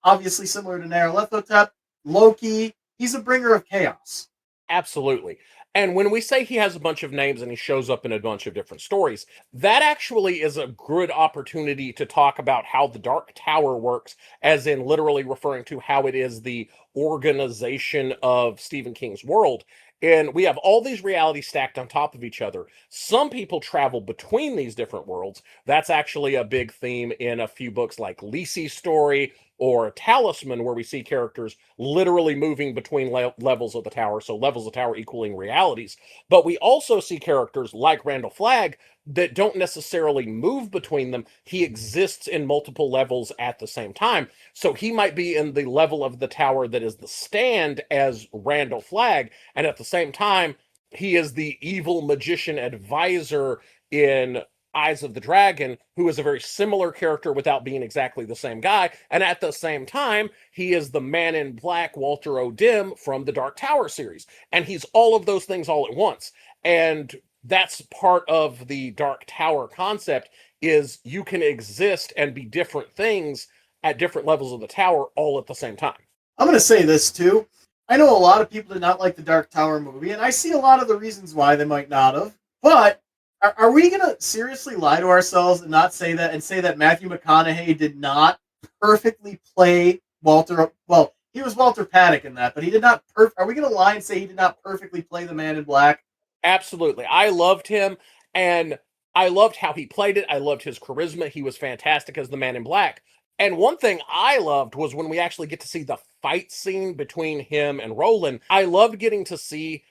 obviously similar to Nyarlathotep, Loki. He's a bringer of chaos. Absolutely. And when we say he has a bunch of names and he shows up in a bunch of different stories, that actually is a good opportunity to talk about how the Dark Tower works, as in literally referring to how it is the organization of Stephen King's world. And we have all these realities stacked on top of each other. Some people travel between these different worlds. That's actually a big theme in a few books like Lisey's story or Talisman, where we see characters literally moving between levels of the tower, so levels of tower equaling realities. But we also see characters like Randall Flagg that don't necessarily move between them. He exists in multiple levels at the same time. So he might be in the level of the tower that is the Stand as Randall Flagg, and at the same time, he is the evil magician advisor in Eyes of the Dragon, who is a very similar character without being exactly the same guy. And at the same time, he is the Man in Black, Walter O'Dim, from the Dark Tower series. And he's all of those things all at once. And that's part of the Dark Tower concept, is you can exist and be different things at different levels of the tower all at the same time. I'm going to say this too. I know a lot of people did not like the Dark Tower movie, and I see a lot of the reasons why they might not have. But are we going to seriously lie to ourselves and not say that, and say that Matthew McConaughey did not perfectly play Walter? Well, he was Walter Paddock in that, but he did not. Are we going to lie and say he did not perfectly play the Man in Black? Absolutely. I loved him, and I loved how he played it. I loved his charisma. He was fantastic as the Man in Black. And one thing I loved was when we actually get to see the fight scene between him and Roland. I loved getting to see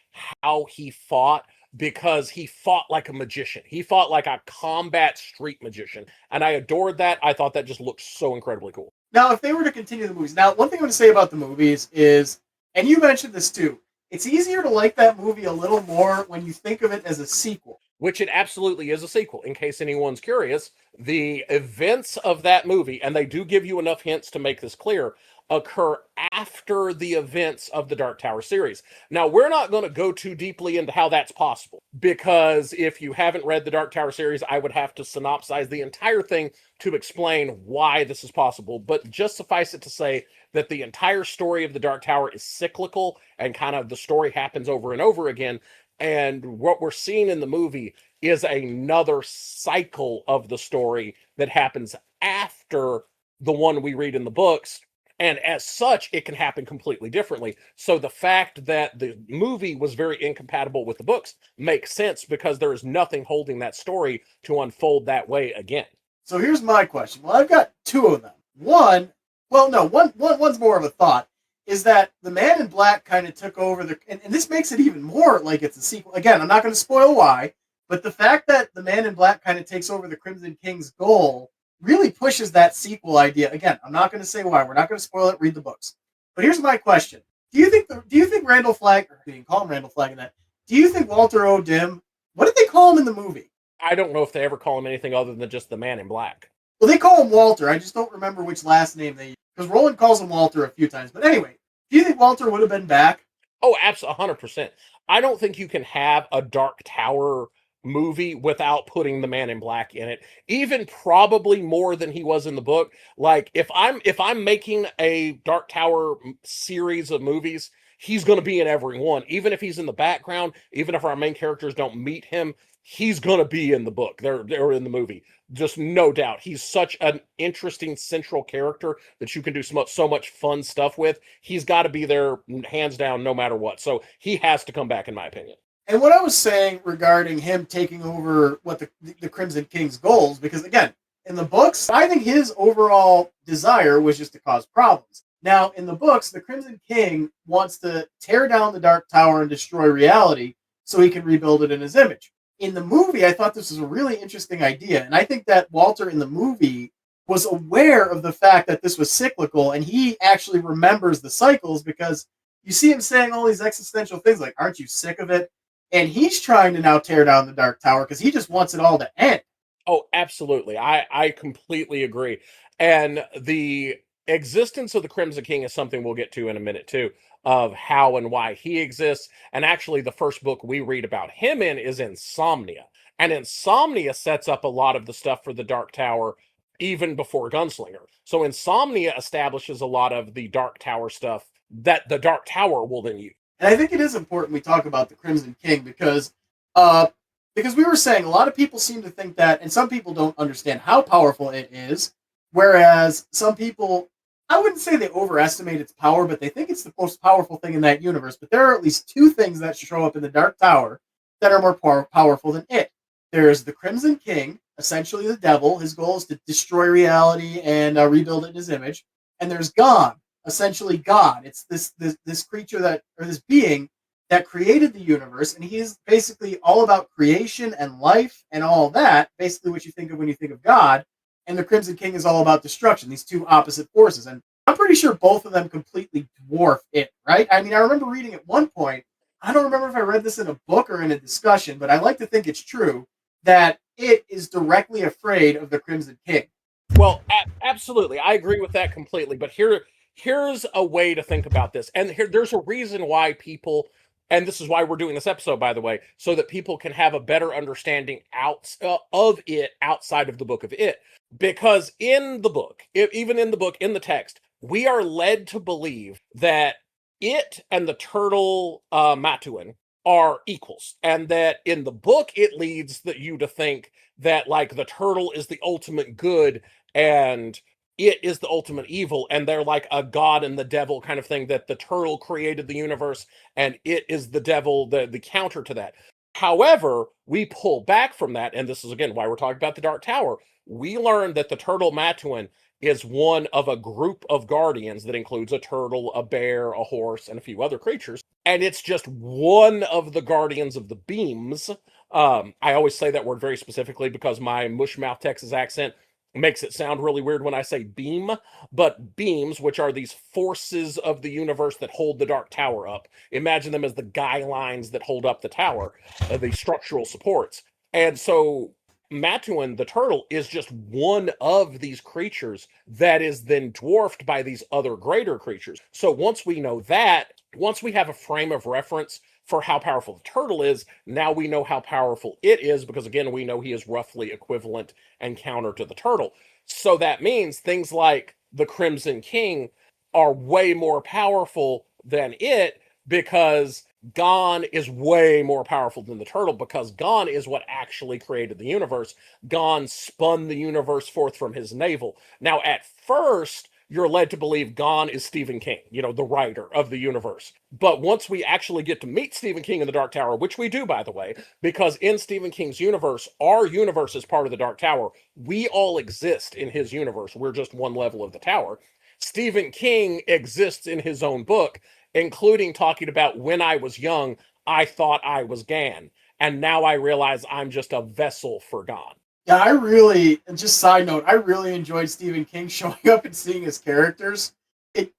how he fought, because he fought like a magician. He fought like a combat street magician. And I adored that. I thought that just looked so incredibly cool. Now, if they were to continue the movies, now, one thing I'm going to say about the movies is, and you mentioned this too, it's easier to like that movie a little more when you think of it as a sequel. Which it absolutely is a sequel, in case anyone's curious. The events of that movie, and they do give you enough hints to make this clear, occur after the events of the Dark Tower series. Now, we're not going to go too deeply into how that's possible, because if you haven't read the Dark Tower series, I would have to synopsize the entire thing to explain why this is possible. But just suffice it to say that the entire story of the Dark Tower is cyclical, and kind of the story happens over and over again. And what we're seeing in the movie is another cycle of the story that happens after the one we read in the books. And as such, it can happen completely differently. So the fact that the movie was very incompatible with the books makes sense, because there is nothing holding that story to unfold that way again. So here's my question. Well, I've got two of them. One's more of a thought, is that the Man in Black kind of took over and this makes it even more like it's a sequel. Again, I'm not going to spoil why, but the fact that the Man in Black kind of takes over the Crimson King's goal really pushes that sequel idea. Again, I'm not going to say why. We're not going to spoil it. Read the books. But here's my question: Do you think Randall Flagg, or you can call him Randall Flagg in that? Do you think Walter O'Dim? What did they call him in the movie? I don't know if they ever call him anything other than just the Man in Black. Well, they call him Walter. I just don't remember which last name they use, because Roland calls him Walter a few times. But anyway, do you think Walter would have been back? Oh, absolutely, 100%. I don't think you can have a Dark Tower movie without putting the Man in Black in it, even probably more than he was in the book. Like, if I'm making a Dark Tower series of movies, he's going to be in every one. Even if he's in the background, even if our main characters don't meet him, he's going to be in the book. They're in the movie. Just no doubt. He's such an interesting central character that you can do so much fun stuff with. He's got to be there hands down no matter what. So he has to come back, in my opinion. And what I was saying regarding him taking over what the Crimson King's goals, because again, in the books, I think his overall desire was just to cause problems. Now, in the books, the Crimson King wants to tear down the Dark Tower and destroy reality so he can rebuild it in his image. In the movie, I thought this was a really interesting idea, and I think that Walter in the movie was aware of the fact that this was cyclical, and he actually remembers the cycles, because you see him saying all these existential things like, aren't you sick of it? And he's trying to now tear down the Dark Tower because he just wants it all to end. Oh, absolutely. I completely agree. And the existence of the Crimson King is something we'll get to in a minute, too, of how and why he exists. And actually, the first book we read about him in is Insomnia. And Insomnia sets up a lot of the stuff for the Dark Tower even before Gunslinger. So Insomnia establishes a lot of the Dark Tower stuff that the Dark Tower will then use. And I think it is important we talk about the Crimson King because we were saying a lot of people seem to think that, and some people don't understand how powerful it is, whereas some people, I wouldn't say they overestimate its power, but they think it's the most powerful thing in that universe. But there are at least two things that show up in the Dark Tower that are more powerful than it. There's the Crimson King, essentially the devil. His goal is to destroy reality and rebuild it in his image. And there's God, essentially God. It's this creature or this being that created the universe, and he's basically all about creation and life and all that, basically what you think of when you think of God. And the Crimson King is all about destruction, these two opposite forces. And I'm pretty sure both of them completely dwarf it, right? I mean, I remember reading at one point, I don't remember if I read this in a book or in a discussion, but I like to think it's true, that it is directly afraid of the Crimson King. Well, absolutely. I agree with that completely. But here's a way to think about this. And there's a reason why people, and this is why we're doing this episode, by the way, so that people can have a better understanding of it outside of the book of it. Because in the book, even in the book, in the text, we are led to believe that it and the turtle Matuan are equals. And that in the book, it leads you to think that, like, the turtle is the ultimate good and it is the ultimate evil, and they're like a god and the devil kind of thing, that the turtle created the universe and it is the devil, the counter to that. However, we pull back from that, and this is again why we're talking about the Dark Tower. We learn that the turtle Matuan is one of a group of guardians that includes a turtle, a bear, a horse, and a few other creatures. And it's just one of the guardians of the beams. I always say that word very specifically because my mushmouth Texas accent makes it sound really weird when I say beam, but beams, which are these forces of the universe that hold the Dark Tower up. Imagine them as the guy lines that hold up the tower, the structural supports. And so Matuin, the turtle, is just one of these creatures that is then dwarfed by these other greater creatures. So once we know that, once we have a frame of reference for how powerful the turtle is, now we know how powerful it is, because again, we know he is roughly equivalent and counter to the turtle. So that means things like the Crimson King are way more powerful than it, because Gon is way more powerful than the turtle, because Gon is what actually created the universe. Gon spun the universe forth from his navel. Now, at first, you're led to believe Gon is Stephen King, the writer of the universe. But once we actually get to meet Stephen King in the Dark Tower, which we do, by the way, because in Stephen King's universe, our universe is part of the Dark Tower. We all exist in his universe. We're just one level of the tower. Stephen King exists in his own book, including talking about when I was young, I thought I was Gan, and now I realize I'm just a vessel for Gon. Yeah, just side note, I really enjoyed Stephen King showing up and seeing his characters. It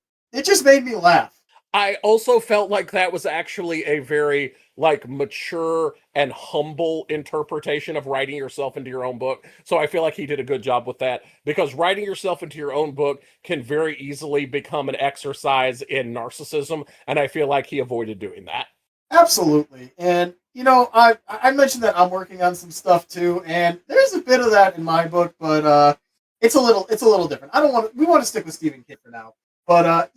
just made me laugh. I also felt like that was actually a very mature and humble interpretation of writing yourself into your own book. So I feel like he did a good job with that, because writing yourself into your own book can very easily become an exercise in narcissism, and I feel like he avoided doing that. Absolutely. And I mentioned that I'm working on some stuff too, and there's a bit of that in my book, but it's a little different. We want to stick with Stephen King for now. But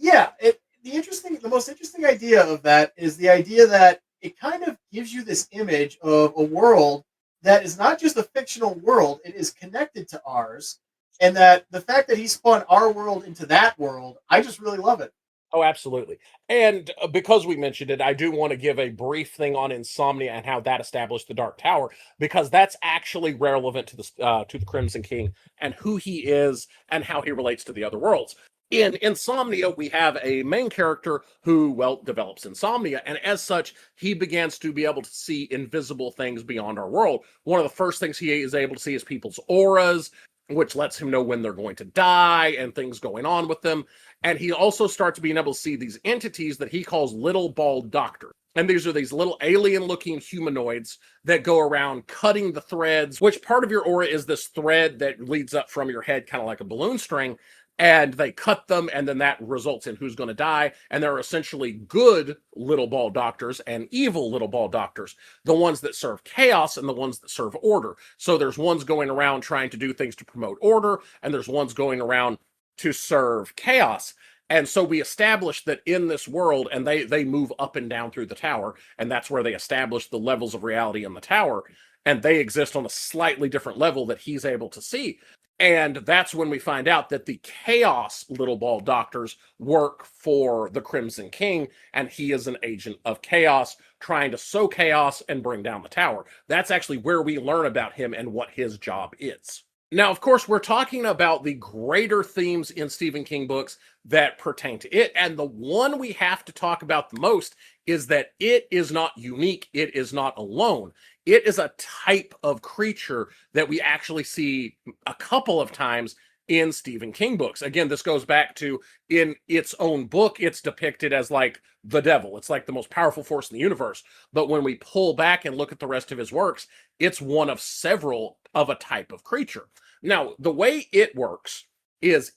the most interesting idea of that is the idea that it kind of gives you this image of a world that is not just a fictional world, it is connected to ours. And that the fact that he spun our world into that world, I just really love it. Oh, absolutely. And because we mentioned it, I do want to give a brief thing on Insomnia and how that established the Dark Tower, because that's actually relevant to the Crimson King and who he is and how he relates to the other worlds. In Insomnia, we have a main character who, develops insomnia, and as such, he begins to be able to see invisible things beyond our world. One of the first things he is able to see is people's auras, which lets him know when they're going to die and things going on with them. And he also starts being able to see these entities that he calls little bald doctors. And these are these little alien-looking humanoids that go around cutting the threads, which part of your aura is this thread that leads up from your head, kind of like a balloon string. And they cut them, and then that results in who's going to die. And there are essentially good little ball doctors and evil little ball doctors, the ones that serve chaos and the ones that serve order. So there's ones going around trying to do things to promote order, and there's ones going around to serve chaos. And so we established that in this world, and they move up and down through the tower, and that's where they establish the levels of reality in the tower, and they exist on a slightly different level that he's able to see. And that's when we find out that the Chaos Little Ball Doctors work for the Crimson King, and he is an agent of chaos, trying to sow chaos and bring down the tower. That's actually where we learn about him and what his job is. Now, of course, we're talking about the greater themes in Stephen King books that pertain to it, and the one we have to talk about the most is that it is not unique, it is not alone. It is a type of creature that we actually see a couple of times in Stephen King books. Again, this goes back to, in its own book, it's depicted as like the devil. It's like the most powerful force in the universe. But when we pull back and look at the rest of his works, it's one of several of a type of creature. Now, the way it works is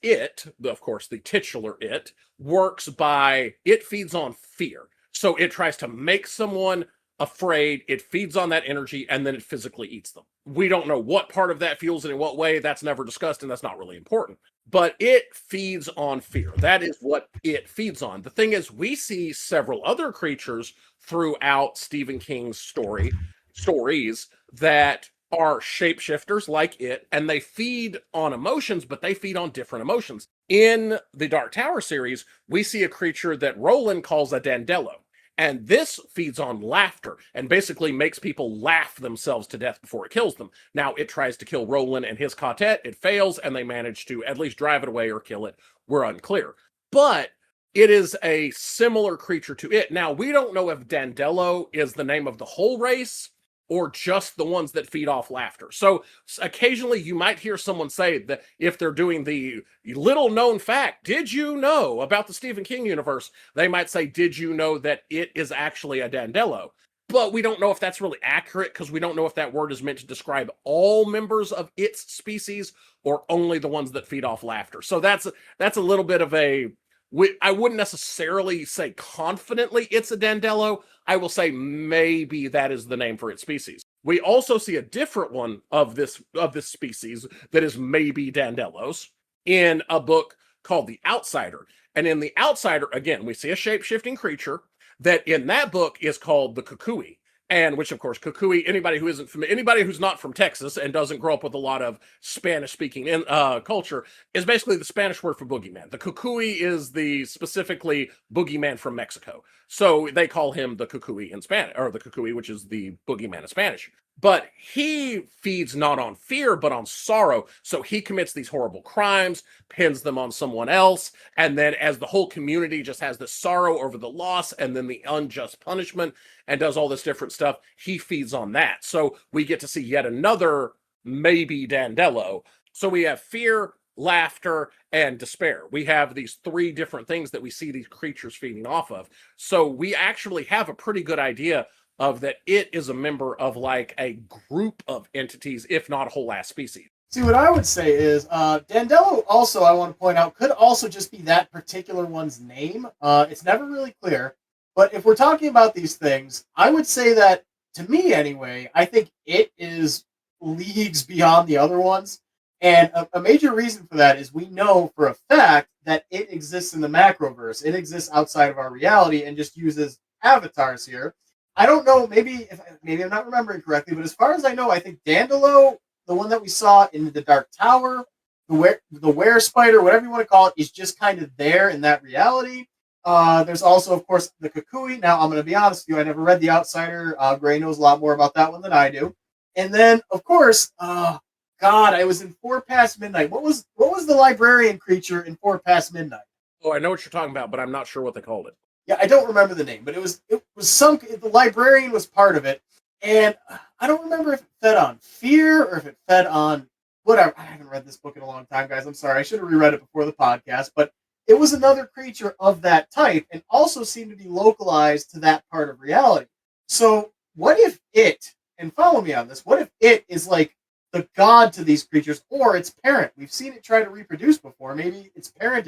of course, the titular it, works by, it feeds on fear. So it tries to make someone afraid, it feeds on that energy, and then it physically eats them. We don't know what part of that fuels it in what way. That's never discussed, and that's not really important. But it feeds on fear. That is what it feeds on. The thing is, we see several other creatures throughout Stephen King's stories that are shapeshifters like it, and they feed on emotions, but they feed on different emotions. In the Dark Tower series, we see a creature that Roland calls a Dandello. And this feeds on laughter and basically makes people laugh themselves to death before it kills them. Now, it tries to kill Roland and his quartet. It fails, and they manage to at least drive it away or kill it. We're unclear. But it is a similar creature to it. Now, we don't know if Dandello is the name of the whole race or just the ones that feed off laughter. So occasionally you might hear someone say that if they're doing the little known fact, did you know about the Stephen King universe? They might say, did you know that it is actually a Dandello? but we don't know if that's really accurate because we don't know if that word is meant to describe all members of its species or only the ones that feed off laughter. So that's a little bit of I wouldn't necessarily say confidently it's a Dandello. I will say maybe that is the name for its species. We also see a different one of this species that is maybe Dandellos in a book called The Outsider. And in The Outsider, again, we see a shape-shifting creature that in that book is called the Kukui. And which, of course, Kukui, anybody who's not from Texas and doesn't grow up with a lot of Spanish-speaking culture, is basically the Spanish word for boogeyman. The Kukui is the specifically boogeyman from Mexico. So they call him the Kukui in Spanish, or the Kukui, which is the boogeyman in Spanish. But he feeds not on fear, but on sorrow. So he commits these horrible crimes, pins them on someone else, and then as the whole community just has this sorrow over the loss and then the unjust punishment and does all this different stuff, he feeds on that. So we get to see yet another maybe Dandello. So we have fear, laughter, and despair. We have these three different things that we see these creatures feeding off of. So we actually have a pretty good idea of that it is a member of like a group of entities, if not a whole ass species. See, what I would say is Dandello also, I want to point out, could also just be that particular one's name. It's never really clear. But if we're talking about these things, I would say that, to me anyway, I think it is leagues beyond the other ones. And a major reason for that is we know for a fact that it exists in the macroverse. It exists outside of our reality and just uses avatars here. I don't know, maybe I'm not remembering correctly, but as far as I know, I think Dandelo, the one that we saw in the Dark Tower, the were spider, whatever you want to call it, is just kind of there in that reality. There's also, of course, the Kukui. Now, I'm going to be honest with you, I never read The Outsider. Gray knows a lot more about that one than I do. And then, of course, God, I was in 4 Past Midnight. What was the librarian creature in 4 Past Midnight? Oh, I know what you're talking about, but I'm not sure what they called it. Yeah, I don't remember the name, but it was the librarian was part of it, and I don't remember if it fed on fear or if it fed on whatever. I haven't read this book in a long time, guys. I'm sorry. I should have reread it before the podcast, but it was another creature of that type and also seemed to be localized to that part of reality. So what if it, and follow me on this, what if it is like the god to these creatures or its parent? We've seen it try to reproduce before. Maybe it's parent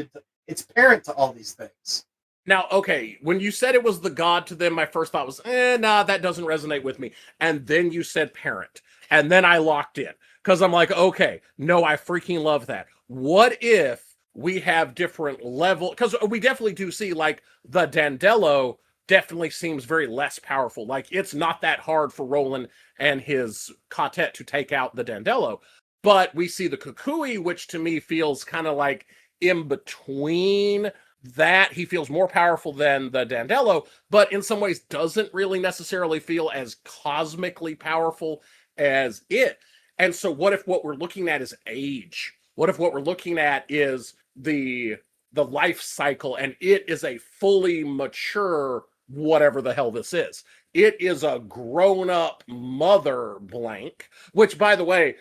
to all these things. Now, okay, when you said it was the god to them, my first thought was, nah, that doesn't resonate with me. And then you said parent. And then I locked in. Because I'm like, okay, no, I freaking love that. What if we have different level? Because we definitely do see, like, the Dandello definitely seems very less powerful. Like, it's not that hard for Roland and his quartet to take out the Dandello. But we see the Kukui, which to me feels kind of like in between that. He feels more powerful than the Dandello, but in some ways doesn't really necessarily feel as cosmically powerful as it. And so what if what we're looking at is age? What if what we're looking at is the life cycle and it is a fully mature whatever the hell this is? It is a grown-up mother blank, which, by the way,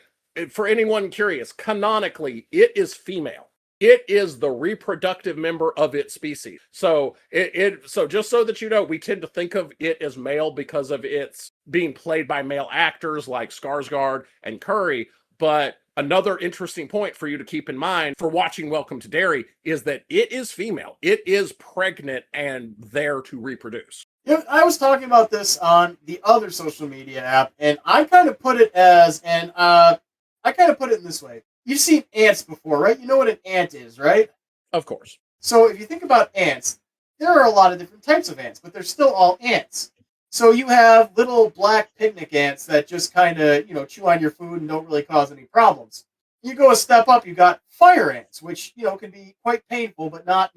for anyone curious, canonically, it is female. It is the reproductive member of its species. So so just so that you know, we tend to think of it as male because of its being played by male actors like Skarsgård and Curry. But another interesting point for you to keep in mind for watching Welcome to Derry is that it is female. It is pregnant and there to reproduce. Yeah, I was talking about this on the other social media app, and I kind of put it as, I kind of put it in this way. You've seen ants before, right? You know what an ant is, right? Of course. So if you think about ants, there are a lot of different types of ants, but they're still all ants. So you have little black picnic ants that just kind of, chew on your food and don't really cause any problems. You go a step up, you got fire ants, which, can be quite painful, but not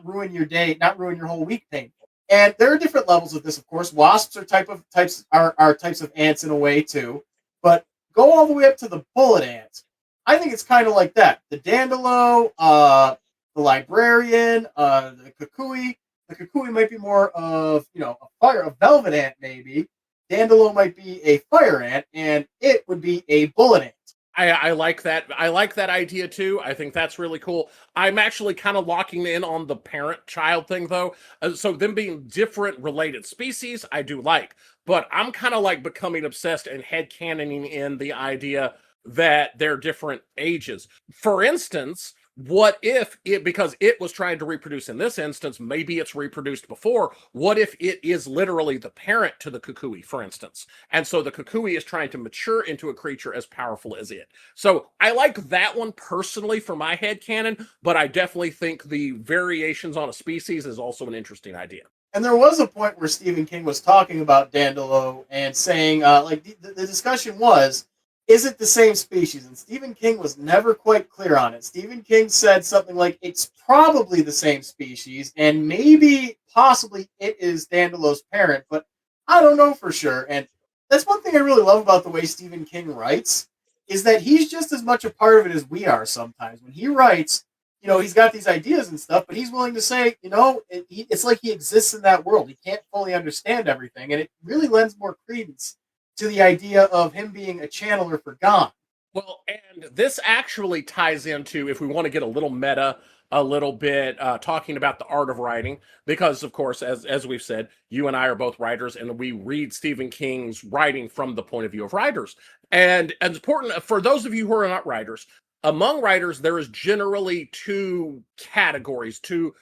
ruin your day, not ruin your whole week painful. And there are different levels of this, of course. Wasps are types of ants in a way too, but go all the way up to the bullet ants. I think it's kind of like that. The Dandelo, the librarian, the Kukui. The Kukui might be more of, a velvet ant maybe. Dandelo might be a fire ant, and it would be a bullet ant. I like that. I like that idea too. I think that's really cool. I'm actually kind of locking in on the parent-child thing though. So them being different related species, I do like. but I'm kind of like becoming obsessed and headcanoning in the idea that they're different ages. For instance, what if it, because it was trying to reproduce in this instance, maybe it's reproduced before. What if it is literally the parent to the kukui, for instance? And so the kukui is trying to mature into a creature as powerful as it. So I like that one personally for my headcanon, but I definitely think the variations on a species is also an interesting idea. And there was a point where Stephen King was talking about Dandelo and saying, the discussion was, is it the same species? And Stephen King was never quite clear on it. Stephen King said something like, it's probably the same species, and maybe, possibly, it is Dandelo's parent, but I don't know for sure. And that's one thing I really love about the way Stephen King writes, is that he's just as much a part of it as we are sometimes. When he writes, he's got these ideas and stuff, but he's willing to say, it's like he exists in that world. He can't fully understand everything, and it really lends more credence to the idea of him being a channeler for Gon. Well, and this actually ties into, if we want to get a little meta, a little bit talking about the art of writing, because of course, as we've said, you and I are both writers, and we read Stephen King's writing from the point of view of writers. And it's important for those of you who are not writers. Among writers, there is generally two categories, two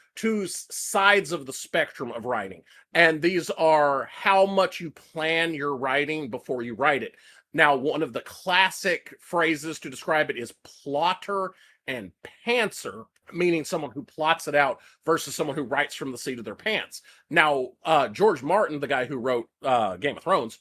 sides of the spectrum of writing. And these are how much you plan your writing before you write it. Now, one of the classic phrases to describe it is plotter and pantser, meaning someone who plots it out versus someone who writes from the seat of their pants. Now, George Martin, the guy who wrote Game of Thrones,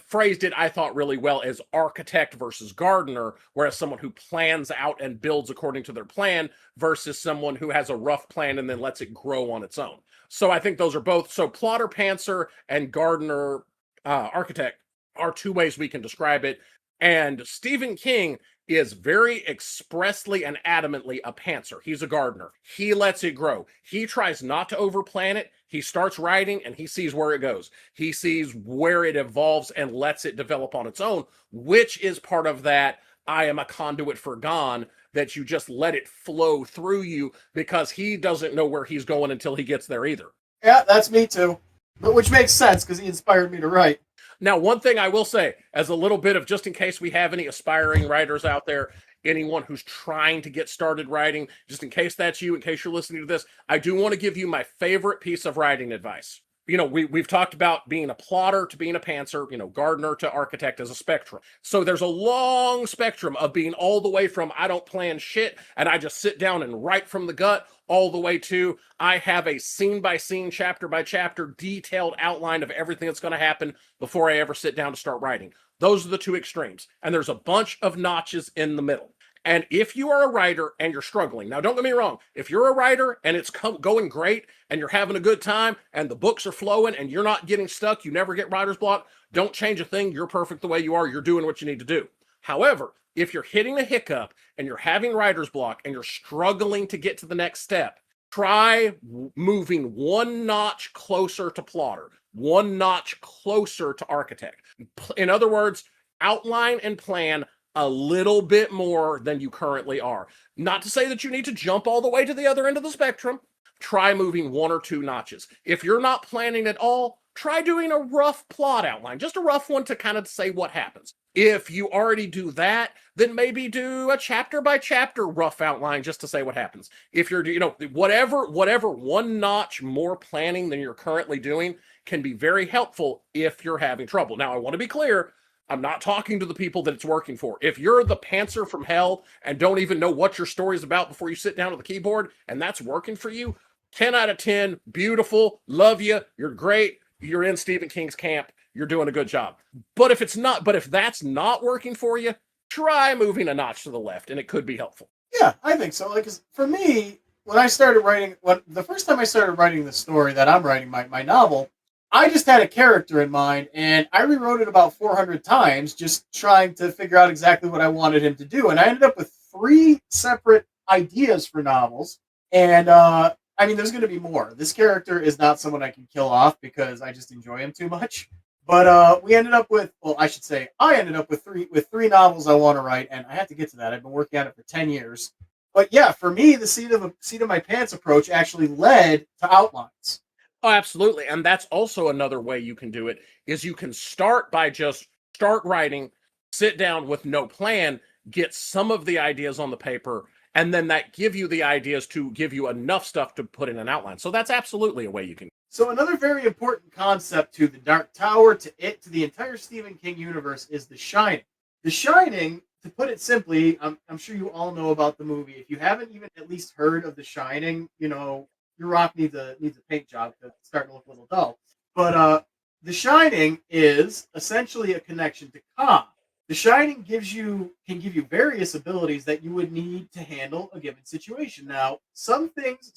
phrased it, I thought, really well as architect versus gardener, whereas someone who plans out and builds according to their plan versus someone who has a rough plan and then lets it grow on its own. So I think those are both. So plotter, pantser, and gardener, architect are two ways we can describe it. And Stephen King is very expressly and adamantly a pantser. He's a gardener. He lets it grow. He tries not to overplan it. He starts writing and he sees where it goes. He sees where it evolves and lets it develop on its own, which is part of that I am a conduit for Gon, that you just let it flow through you, because he doesn't know where he's going until he gets there either. Yeah, that's me too. But which makes sense because he inspired me to write. Now, one thing I will say, as a little bit of, just in case we have any aspiring writers out there, anyone who's trying to get started writing, just in case that's you, in case you're listening to this, I do want to give you my favorite piece of writing advice. We've talked about being a plotter to being a pantser, gardener to architect as a spectrum. So there's a long spectrum of being all the way from I don't plan shit and I just sit down and write from the gut, all the way to I have a scene by scene, chapter by chapter, detailed outline of everything that's going to happen before I ever sit down to start writing. Those are the two extremes. And there's a bunch of notches in the middle. And if you are a writer and you're struggling, now don't get me wrong, if you're a writer and it's going great and you're having a good time and the books are flowing and you're not getting stuck, you never get writer's block, don't change a thing. You're perfect the way you are. You're doing what you need to do. However, if you're hitting a hiccup and you're having writer's block and you're struggling to get to the next step, try moving one notch closer to plotter, one notch closer to architect. In other words, outline and plan a little bit more than you currently are. Not to say that you need to jump all the way to the other end of the spectrum. Try moving one or two notches. If you're not planning at all, try doing a rough plot outline, just a rough one to kind of say what happens. If you already do that, then maybe do a chapter by chapter rough outline just to say what happens. If you're, whatever one notch more planning than you're currently doing can be very helpful if you're having trouble. Now, I want to be clear, I'm not talking to the people that it's working for. If you're the pantser from hell and don't even know what your story's about before you sit down at the keyboard and that's working for you, 10 out of 10, beautiful, love you, you're great, you're in Stephen King's camp, you're doing a good job. But if that's not working for you, try moving a notch to the left and it could be helpful. Yeah, I think so. Like, for me, when I started writing, the first time I started writing the story that I'm writing, my novel, I just had a character in mind, and I rewrote it about 400 times, just trying to figure out exactly what I wanted him to do. And I ended up with 3 separate ideas for novels. And, there's going to be more. This character is not someone I can kill off because I just enjoy him too much. But I ended up with 3 novels I want to write, and I have to get to that. I've been working on it for 10 years. But yeah, for me, the seat of my pants approach actually led to outlines. Oh, absolutely. And that's also another way you can do it is you can start by just start writing, sit down with no plan, get some of the ideas on the paper, and then that give you the ideas to give you enough stuff to put in an outline. So that's absolutely a way you can. So another very important concept to the Dark Tower, to it, to the entire Stephen King universe is The Shining. The Shining, to put it simply, I'm sure you all know about the movie. If you haven't even at least heard of The Shining, your rock needs a paint job because it's starting to look a little dull. But The Shining is essentially a connection to Ka. The Shining can give you various abilities that you would need to handle a given situation. Now, some beings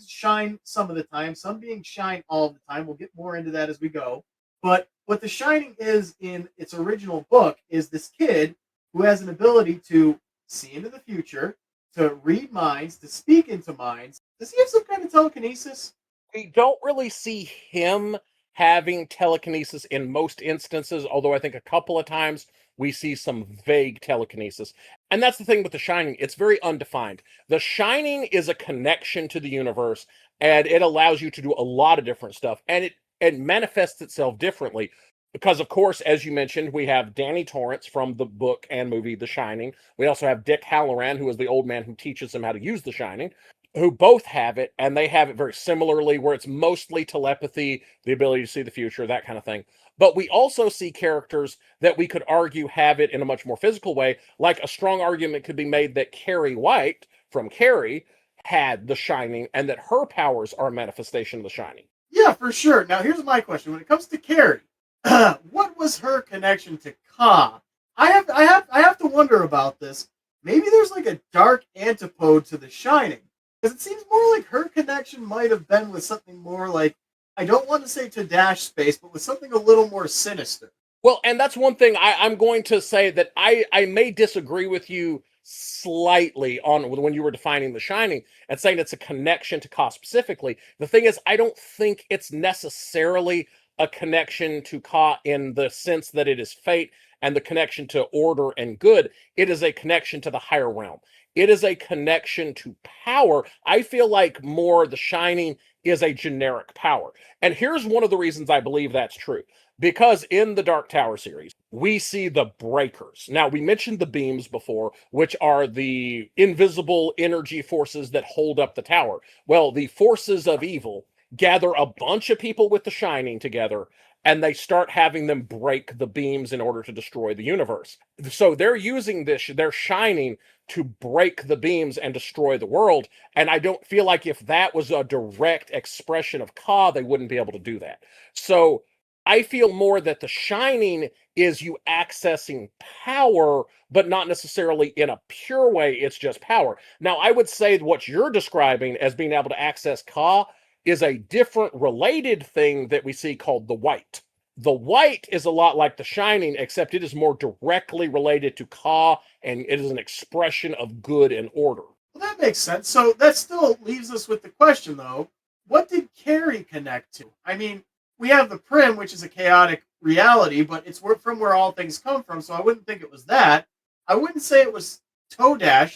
shine some of the time, some beings shine all the time. We'll get more into that as we go. But what The Shining is in its original book is this kid who has an ability to see into the future, to read minds, to speak into minds. Does he have some kind of telekinesis? We don't really see him having telekinesis in most instances, although I think a couple of times we see some vague telekinesis. And that's the thing with The Shining, it's very undefined. The Shining is a connection to the universe, and it allows you to do a lot of different stuff, and it manifests itself differently. Because, of course, as you mentioned, we have Danny Torrance from the book and movie The Shining. We also have Dick Halloran, who is the old man who teaches him how to use The Shining, who both have it, and they have it very similarly, where it's mostly telepathy, the ability to see the future, that kind of thing. But we also see characters that we could argue have it in a much more physical way. Like a strong argument could be made that Carrie White from Carrie had The Shining, and that her powers are a manifestation of The Shining. Yeah, for sure. Now, here's my question: when it comes to Carrie, what was her connection to Ka? I have to wonder about this. Maybe there's like a dark antipode to The Shining. Because it seems more like her connection might have been with something more like, I don't want to say to Dash Space, but with something a little more sinister. Well, and that's one thing I'm going to say that I may disagree with you slightly on when you were defining The Shining and saying it's a connection to Ka specifically. The thing is, I don't think it's necessarily a connection to Ka in the sense that it is fate and the connection to order and good. It is a connection to the higher realm. It is a connection to power. I feel like more The Shining is a generic power. And here's one of the reasons I believe that's true. Because in the Dark Tower series, we see the breakers. Now, we mentioned the beams before, which are the invisible energy forces that hold up the tower. Well, the forces of evil gather a bunch of people with The Shining together, and they start having them break the beams in order to destroy the universe. So they're using their Shining to break the beams and destroy the world. And I don't feel like if that was a direct expression of Ka, they wouldn't be able to do that. So I feel more that The Shining is you accessing power, but not necessarily in a pure way. It's just power. Now, I would say what you're describing as being able to access Ka is a different related thing that we see called the White. The White is a lot like The Shining, except it is more directly related to Ka, and it is an expression of good and order. Well, that makes sense. So that still leaves us with the question, though. What did Carrie connect to? I mean, we have the Prim, which is a chaotic reality, but it's from where all things come from, so I wouldn't think it was that. I wouldn't say it was Todash,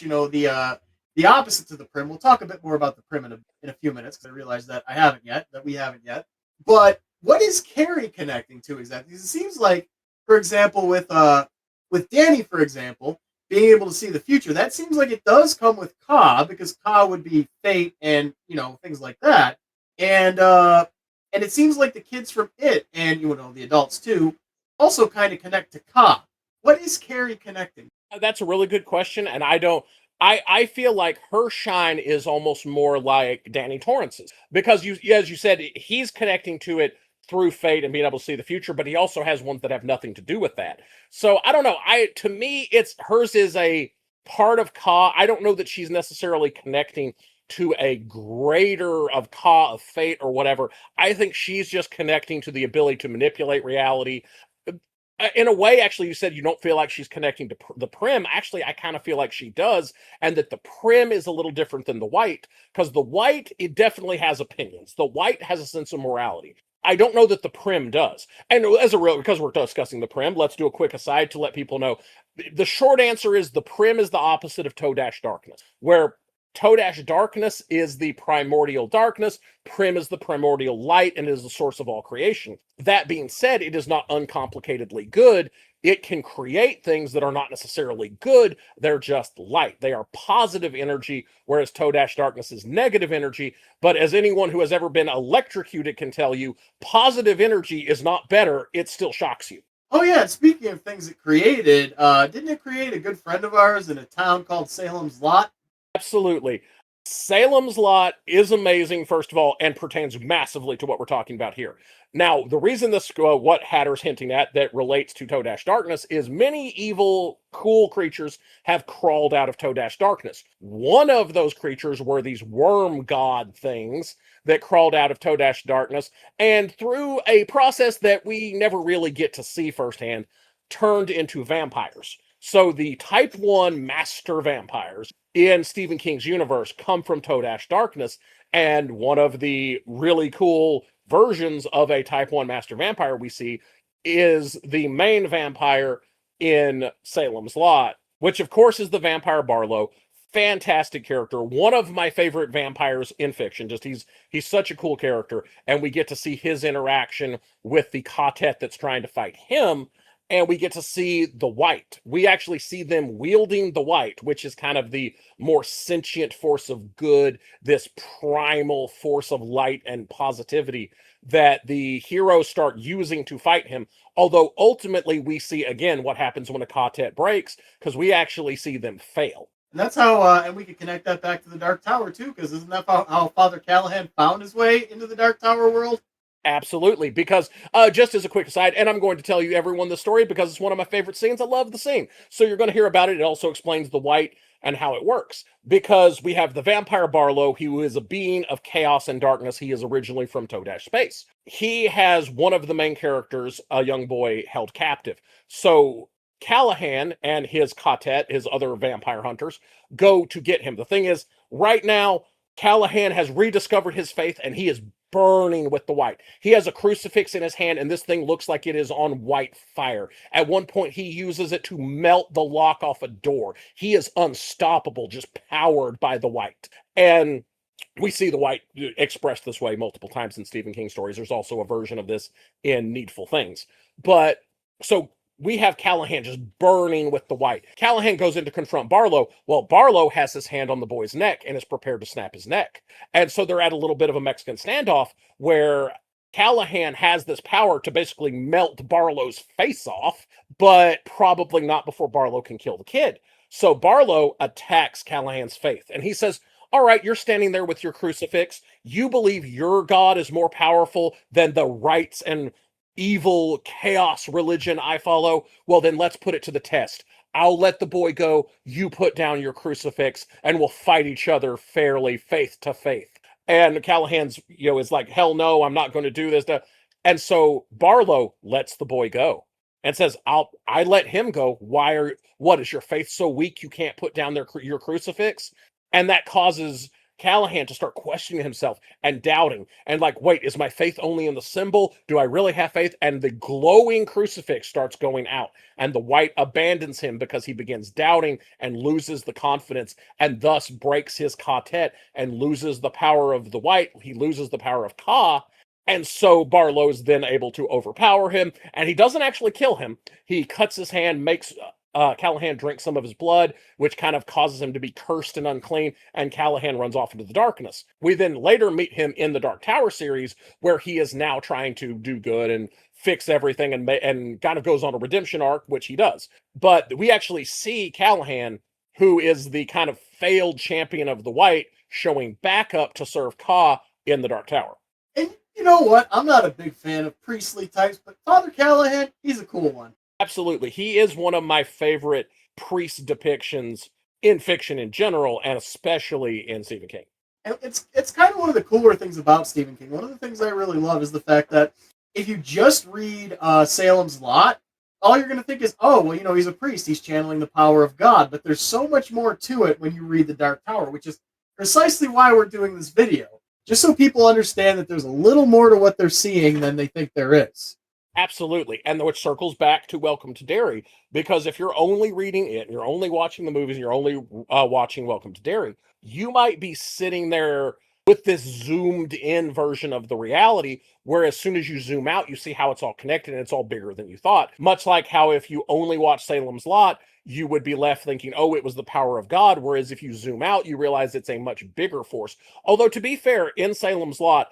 the opposite to the Prim. We'll talk a bit more about the Prim in a few minutes, because I realize that we haven't yet. But what is Carrie connecting to exactly? Because it seems like, for example, with Danny, for example, being able to see the future, that seems like it does come with Ka, because Ka would be fate and things like that. And it seems like the kids from it, and the adults too, also kind of connect to Ka. What is Carrie connecting? That's a really good question, and I feel like her shine is almost more like Danny Torrance's, because as you said, he's connecting to it through fate and being able to see the future, but he also has ones that have nothing to do with that. So I don't know. To me, it's hers is a part of Ka. I don't know that she's necessarily connecting to a greater of Ka of fate or whatever. I think she's just connecting to the ability to manipulate reality. In a way, actually, you said you don't feel like she's connecting to the Prim. Actually, I kind of feel like she does, and that the Prim is a little different than the White, because the White, it definitely has opinions. The White has a sense of morality. I don't know that the Prim does. And because we're discussing the Prim, let's do a quick aside to let people know. The short answer is the Prim is the opposite of Todash Darkness, where Todash darkness is the primordial darkness. Prim is the primordial light and is the source of all creation. That being said, it is not uncomplicatedly good. It can create things that are not necessarily good. They're just light. They are positive energy, whereas Todash darkness is negative energy. But as anyone who has ever been electrocuted can tell you, positive energy is not better. It still shocks you. Oh yeah, speaking of things it created, didn't it create a good friend of ours in a town called Salem's Lot? Absolutely. Salem's Lot is amazing, first of all, and pertains massively to what we're talking about here. Now, the reason this, what Hatter's hinting at that relates to Todash Darkness is many evil, cool creatures have crawled out of Todash Darkness. One of those creatures were these worm god things that crawled out of Todash Darkness, and through a process that we never really get to see firsthand, turned into vampires. So the Type 1 master vampires in Stephen King's universe come from Todash Darkness, and one of the really cool versions of a Type 1 master vampire we see is the main vampire in Salem's Lot, which of course is the vampire Barlow. Fantastic character, one of my favorite vampires in fiction. Just he's such a cool character, and we get to see his interaction with the quartet that's trying to fight him. And we get to see the white. We actually see them wielding the white, which is kind of the more sentient force of good, this primal force of light and positivity that the heroes start using to fight him. Although ultimately we see again what happens when a quartet breaks, because we actually see them fail. And that's how, and we can connect that back to the Dark Tower too, because isn't that how Father Callahan found his way into the Dark Tower world? Absolutely, because just as a quick aside, and I'm going to tell you everyone the story because it's one of my favorite scenes. I love the scene. So you're going to hear about it. It also explains the white and how it works. Because we have the vampire Barlow, who is a being of chaos and darkness. He is originally from Todash space. He has one of the main characters, a young boy, held captive. So Callahan and his quartet, his other vampire hunters, go to get him. The thing is, right now, Callahan has rediscovered his faith and he is burning with the white. He has a crucifix in his hand and this thing looks like it is on white fire. At one point, he uses it to melt the lock off a door. He is unstoppable, just powered by the white. And we see the white expressed this way multiple times in Stephen King stories. There's also a version of this in Needful Things. But so we have Callahan just burning with the white. Callahan goes in to confront Barlow. Well, Barlow has his hand on the boy's neck and is prepared to snap his neck. And so they're at a little bit of a Mexican standoff where Callahan has this power to basically melt Barlow's face off, but probably not before Barlow can kill the kid. So Barlow attacks Callahan's faith and he says, all right, you're standing there with your crucifix. You believe your God is more powerful than the rites and evil chaos religion I follow. Well, then let's put it to the test. I'll let the boy go. You put down your crucifix and we'll fight each other fairly, faith to faith. And Callahan's, is like, hell no, I'm not going to do this. And so Barlow lets the boy go and says, I let him go. What is your faith so weak you can't put down your crucifix? And that causes Callahan to start questioning himself and doubting and like, wait, is my faith only in the symbol? Do I really have faith? And the glowing crucifix starts going out and the white abandons him because he begins doubting and loses the confidence and thus breaks his quartet and loses the power of the white. He loses the power of Ka. And so Barlow is then able to overpower him and he doesn't actually kill him. He cuts his hand, makes Callahan drinks some of his blood, which kind of causes him to be cursed and unclean, and Callahan runs off into the darkness. We then later meet him in the Dark Tower series, where he is now trying to do good and fix everything and kind of goes on a redemption arc, which he does. But we actually see Callahan, who is the kind of failed champion of the white, showing back up to serve Ka in the Dark Tower. And you know what? I'm not a big fan of priestly types, but Father Callahan, he's a cool one. Absolutely. He is one of my favorite priest depictions in fiction in general, and especially in Stephen King. And it's kind of one of the cooler things about Stephen King. One of the things I really love is the fact that if you just read Salem's Lot, all you're going to think is, oh, well, he's a priest. He's channeling the power of God. But there's so much more to it when you read The Dark Tower, which is precisely why we're doing this video. Just so people understand that there's a little more to what they're seeing than they think there is. Absolutely. And which circles back to Welcome to Derry, because if you're only reading it and you're only watching the movies and you're only watching Welcome to Derry, you might be sitting there with this zoomed in version of the reality, where as soon as you zoom out, you see how it's all connected and it's all bigger than you thought. Much like how if you only watch Salem's Lot, you would be left thinking, oh, it was the power of God. Whereas if you zoom out, you realize it's a much bigger force. Although, to be fair, in Salem's Lot,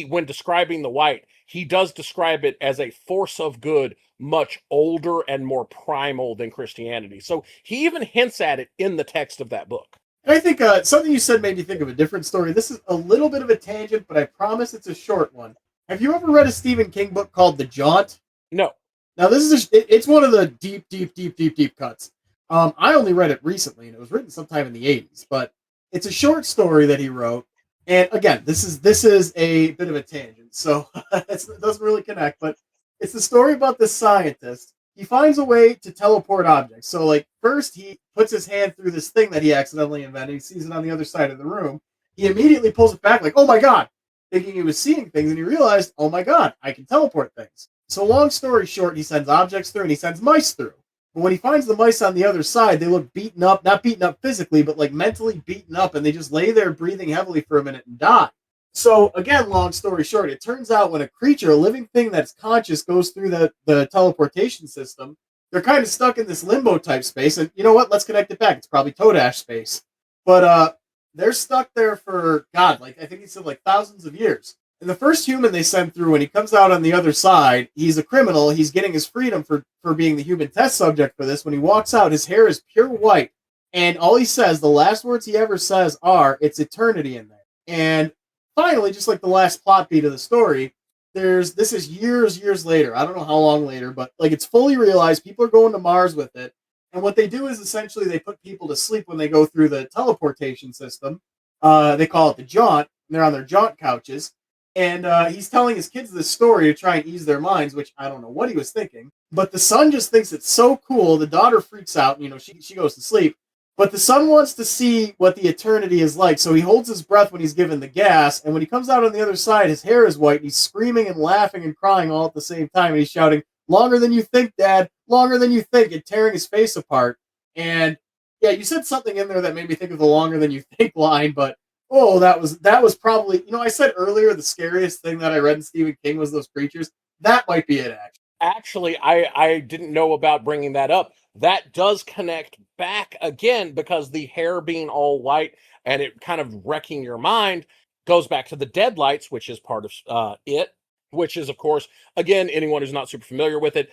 when describing the white, he does describe it as a force of good, much older and more primal than Christianity. So he even hints at it in the text of that book. And I think something you said made me think of a different story. This is a little bit of a tangent, but I promise it's a short one. Have you ever read a Stephen King book called The Jaunt? No. Now, this is it's one of the deep cuts. I only read it recently, and it was written sometime in the 80s, but it's a short story that he wrote. And again, this is a bit of a tangent, so it doesn't really connect, but it's the story about this scientist. He finds a way to teleport objects. So, like, first he puts his hand through this thing that he accidentally invented. He sees it on the other side of the room. He immediately pulls it back, like, oh my God, thinking he was seeing things, and he realized, oh my God, I can teleport things. So long story short, he sends objects through, and he sends mice through. But when he finds the mice on the other side, they look beaten up, not beaten up physically, but like mentally beaten up, and they just lay there breathing heavily for a minute and die. So again, long story short, it turns out when a creature, a living thing that's conscious, goes through the teleportation system, they're kind of stuck in this limbo type space. And you know what? Let's connect it back. It's probably Toadash space. But they're stuck there for, God, like I think he said like thousands of years. And the first human they send through, when he comes out on the other side, he's a criminal. He's getting his freedom for being the human test subject for this. When he walks out, his hair is pure white. And all he says, the last words he ever says are, it's eternity in there. And finally, just like the last plot beat of the story, this is years later. I don't know how long later, but like it's fully realized people are going to Mars with it. And what they do is essentially they put people to sleep when they go through the teleportation system. They call it the jaunt. And they're on their jaunt couches. And he's telling his kids this story to try and ease their minds, which I don't know what he was thinking. But the son just thinks it's so cool. The daughter freaks out. You know, she goes to sleep. But the son wants to see what the eternity is like. So he holds his breath when he's given the gas. And when he comes out on the other side, his hair is white. And he's screaming and laughing and crying all at the same time. And he's shouting, longer than you think, Dad. Longer than you think. And tearing his face apart. And yeah, you said something in there that made me think of the longer than you think line. But oh, that was probably, you know, I said earlier the scariest thing that I read in Stephen King was those creatures. That might be it, actually. Actually, I didn't know about bringing that up. That does connect back again, because the hair being all white and it kind of wrecking your mind goes back to the deadlights, which is part of it, which is, of course, again, anyone who's not super familiar with it,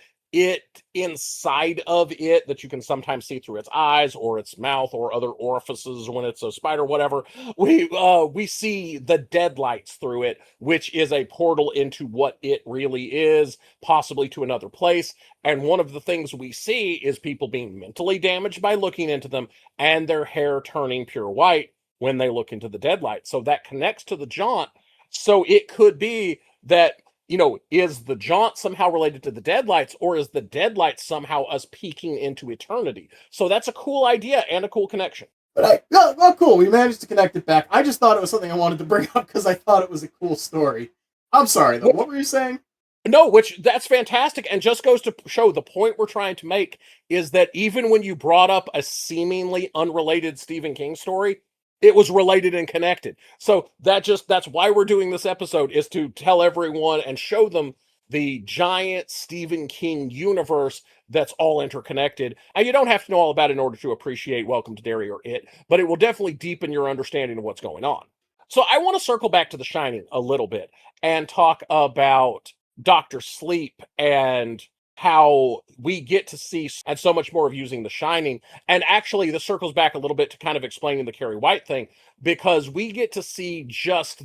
inside of it that you can sometimes see through its eyes or its mouth or other orifices when it's a spider, whatever. We see the deadlights through it, which is a portal into what it really is, possibly to another place. And one of the things we see is people being mentally damaged by looking into them and their hair turning pure white when they look into the deadlight. So that connects to the jaunt. So it could be that, you know, is the jaunt somehow related to the deadlights, or is the deadlights somehow us peeking into eternity? So that's a cool idea and a cool connection. But well, cool. We managed to connect it back. I just thought it was something I wanted to bring up because I thought it was a cool story. I'm sorry, though. What were you saying? No, which that's fantastic, and just goes to show the point we're trying to make is that even when you brought up a seemingly unrelated Stephen King story, it was related and connected. So that's why we're doing this episode, is to tell everyone and show them the giant Stephen King universe that's all interconnected. And you don't have to know all about it in order to appreciate Welcome to Derry or it, but it will definitely deepen your understanding of what's going on. So I want to circle back to The Shining a little bit and talk about Dr. Sleep and how we get to see and so much more of using The Shining. And actually, this circles back a little bit to kind of explaining the Carrie White thing, because we get to see just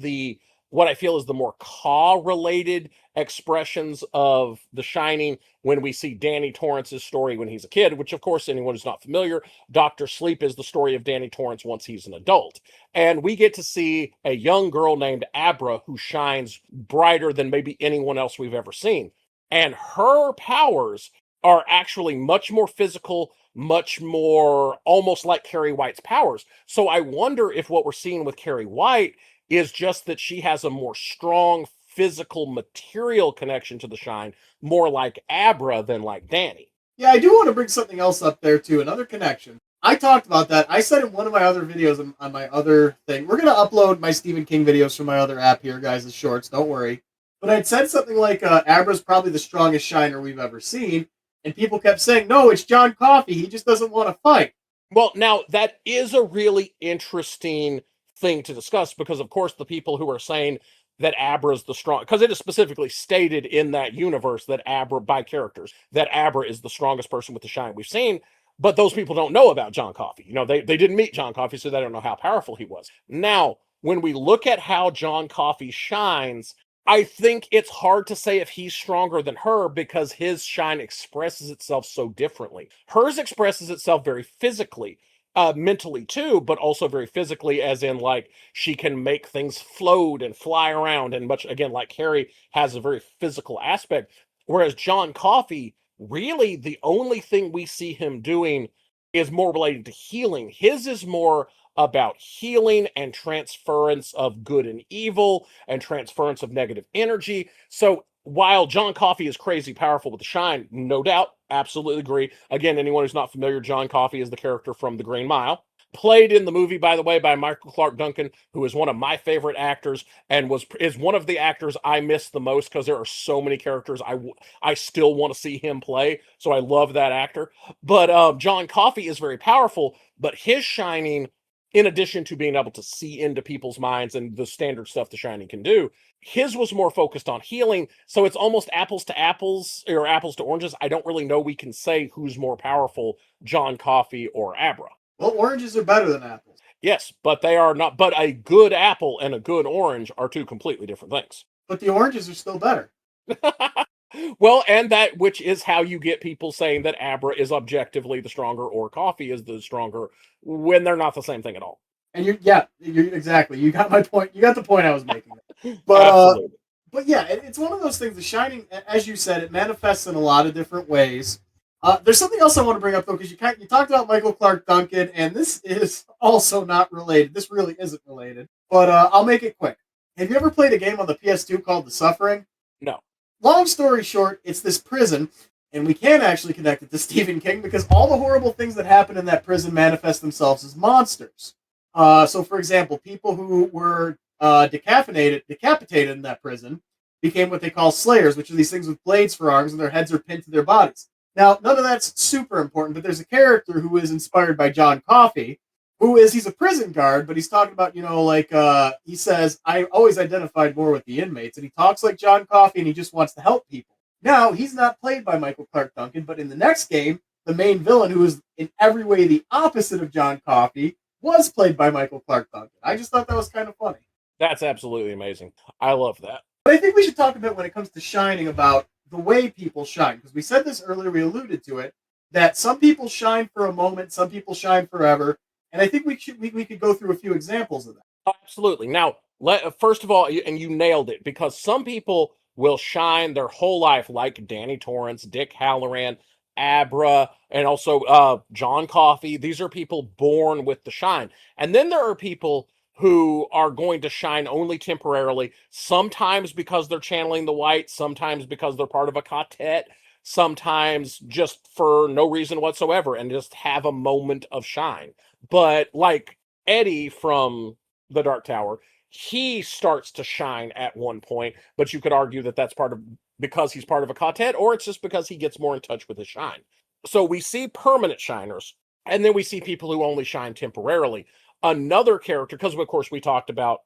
what I feel is the more Caw-related expressions of The Shining when we see Danny Torrance's story when he's a kid, which, of course, anyone who's not familiar, Dr. Sleep is the story of Danny Torrance once he's an adult. And we get to see a young girl named Abra who shines brighter than maybe anyone else we've ever seen. And her powers are actually much more physical, much more almost like Carrie White's powers. So I wonder if what we're seeing with Carrie White is just that she has a more strong physical material connection to the shine, more like Abra than like Danny. Yeah, I do want to bring something else up there too, another connection. I talked about that. I said in one of my other videos on my other thing, we're going to upload my Stephen King videos from my other app here, guys, as shorts, don't worry. But I'd said something like Abra's probably the strongest shiner we've ever seen, and people kept saying, no, it's John Coffey, he just doesn't want to fight. Well, now that is a really interesting thing to discuss because, of course, the people who are saying that Abra's the strong, because it is specifically stated in that universe that Abra, by characters, that Abra is the strongest person with the shine we've seen. But those people don't know about John Coffey. You know, they didn't meet John Coffey, so they don't know how powerful he was. Now, when we look at how John Coffey shines, I think it's hard to say if he's stronger than her because his shine expresses itself so differently. Hers expresses itself very physically, mentally too, but also very physically, as in like she can make things float and fly around, and much again like Carrie has a very physical aspect. Whereas John Coffey, really the only thing we see him doing is more related to healing. His is more about healing and transference of good and evil and transference of negative energy. So while John Coffey is crazy powerful with the shine, no doubt, absolutely agree. Again, anyone who's not familiar, John Coffey is the character from The Green Mile. Played in the movie, by the way, by Michael Clark Duncan, who is one of my favorite actors and is one of the actors I miss the most because there are so many characters I still want to see him play. So I love that actor. But John Coffey is very powerful, but his shining, in addition to being able to see into people's minds and the standard stuff the Shining can do, his was more focused on healing. So it's almost apples to apples or apples to oranges. I don't really know we can say who's more powerful, John Coffey or Abra. Well, oranges are better than apples. Yes, but they are not. But a good apple and a good orange are two completely different things. But the oranges are still better. Well, and that which is how you get people saying that Abra is objectively the stronger or Coffey is the stronger when they're not the same thing at all. And you're exactly. You got my point. You got the point I was making. But yeah, it's one of those things. The Shining, as you said, it manifests in a lot of different ways. There's something else I want to bring up though, because you talked about Michael Clark Duncan, and this is also not related. This really isn't related, but I'll make it quick. Have you ever played a game on the PS2 called The Suffering? No. Long story short, it's this prison, and we can actually connect it to Stephen King because all the horrible things that happen in that prison manifest themselves as monsters. So, for example, people who were decapitated in that prison became what they call slayers, which are these things with blades for arms, and their heads are pinned to their bodies. Now, none of that's super important, but there's a character who is inspired by John Coffey, he's a prison guard, but he's talking about, he says, I always identified more with the inmates, and he talks like John Coffey, and he just wants to help people. Now, he's not played by Michael Clark Duncan, but in the next game, the main villain, who is in every way the opposite of John Coffey, was played by Michael Clark Duncan. I just thought that was kind of funny. That's absolutely amazing. I love that. But I think we should talk a bit when it comes to shining about the way people shine, because we said this earlier, we alluded to it, that some people shine for a moment, some people shine forever, and I think we could go through a few examples of that. Absolutely. Now, first of all, and you nailed it, because some people will shine their whole life, like Danny Torrance, Dick Halloran, Abra, and also John Coffey. These are people born with the shine. And then there are people who are going to shine only temporarily, sometimes because they're channeling the white, sometimes because they're part of a quartet, sometimes just for no reason whatsoever, and just have a moment of shine. But like Eddie from The Dark Tower, he starts to shine at one point, but you could argue that that's because he's part of a quartet, or it's just because he gets more in touch with his shine. So we see permanent shiners, and then we see people who only shine temporarily. Another character, because of course we talk about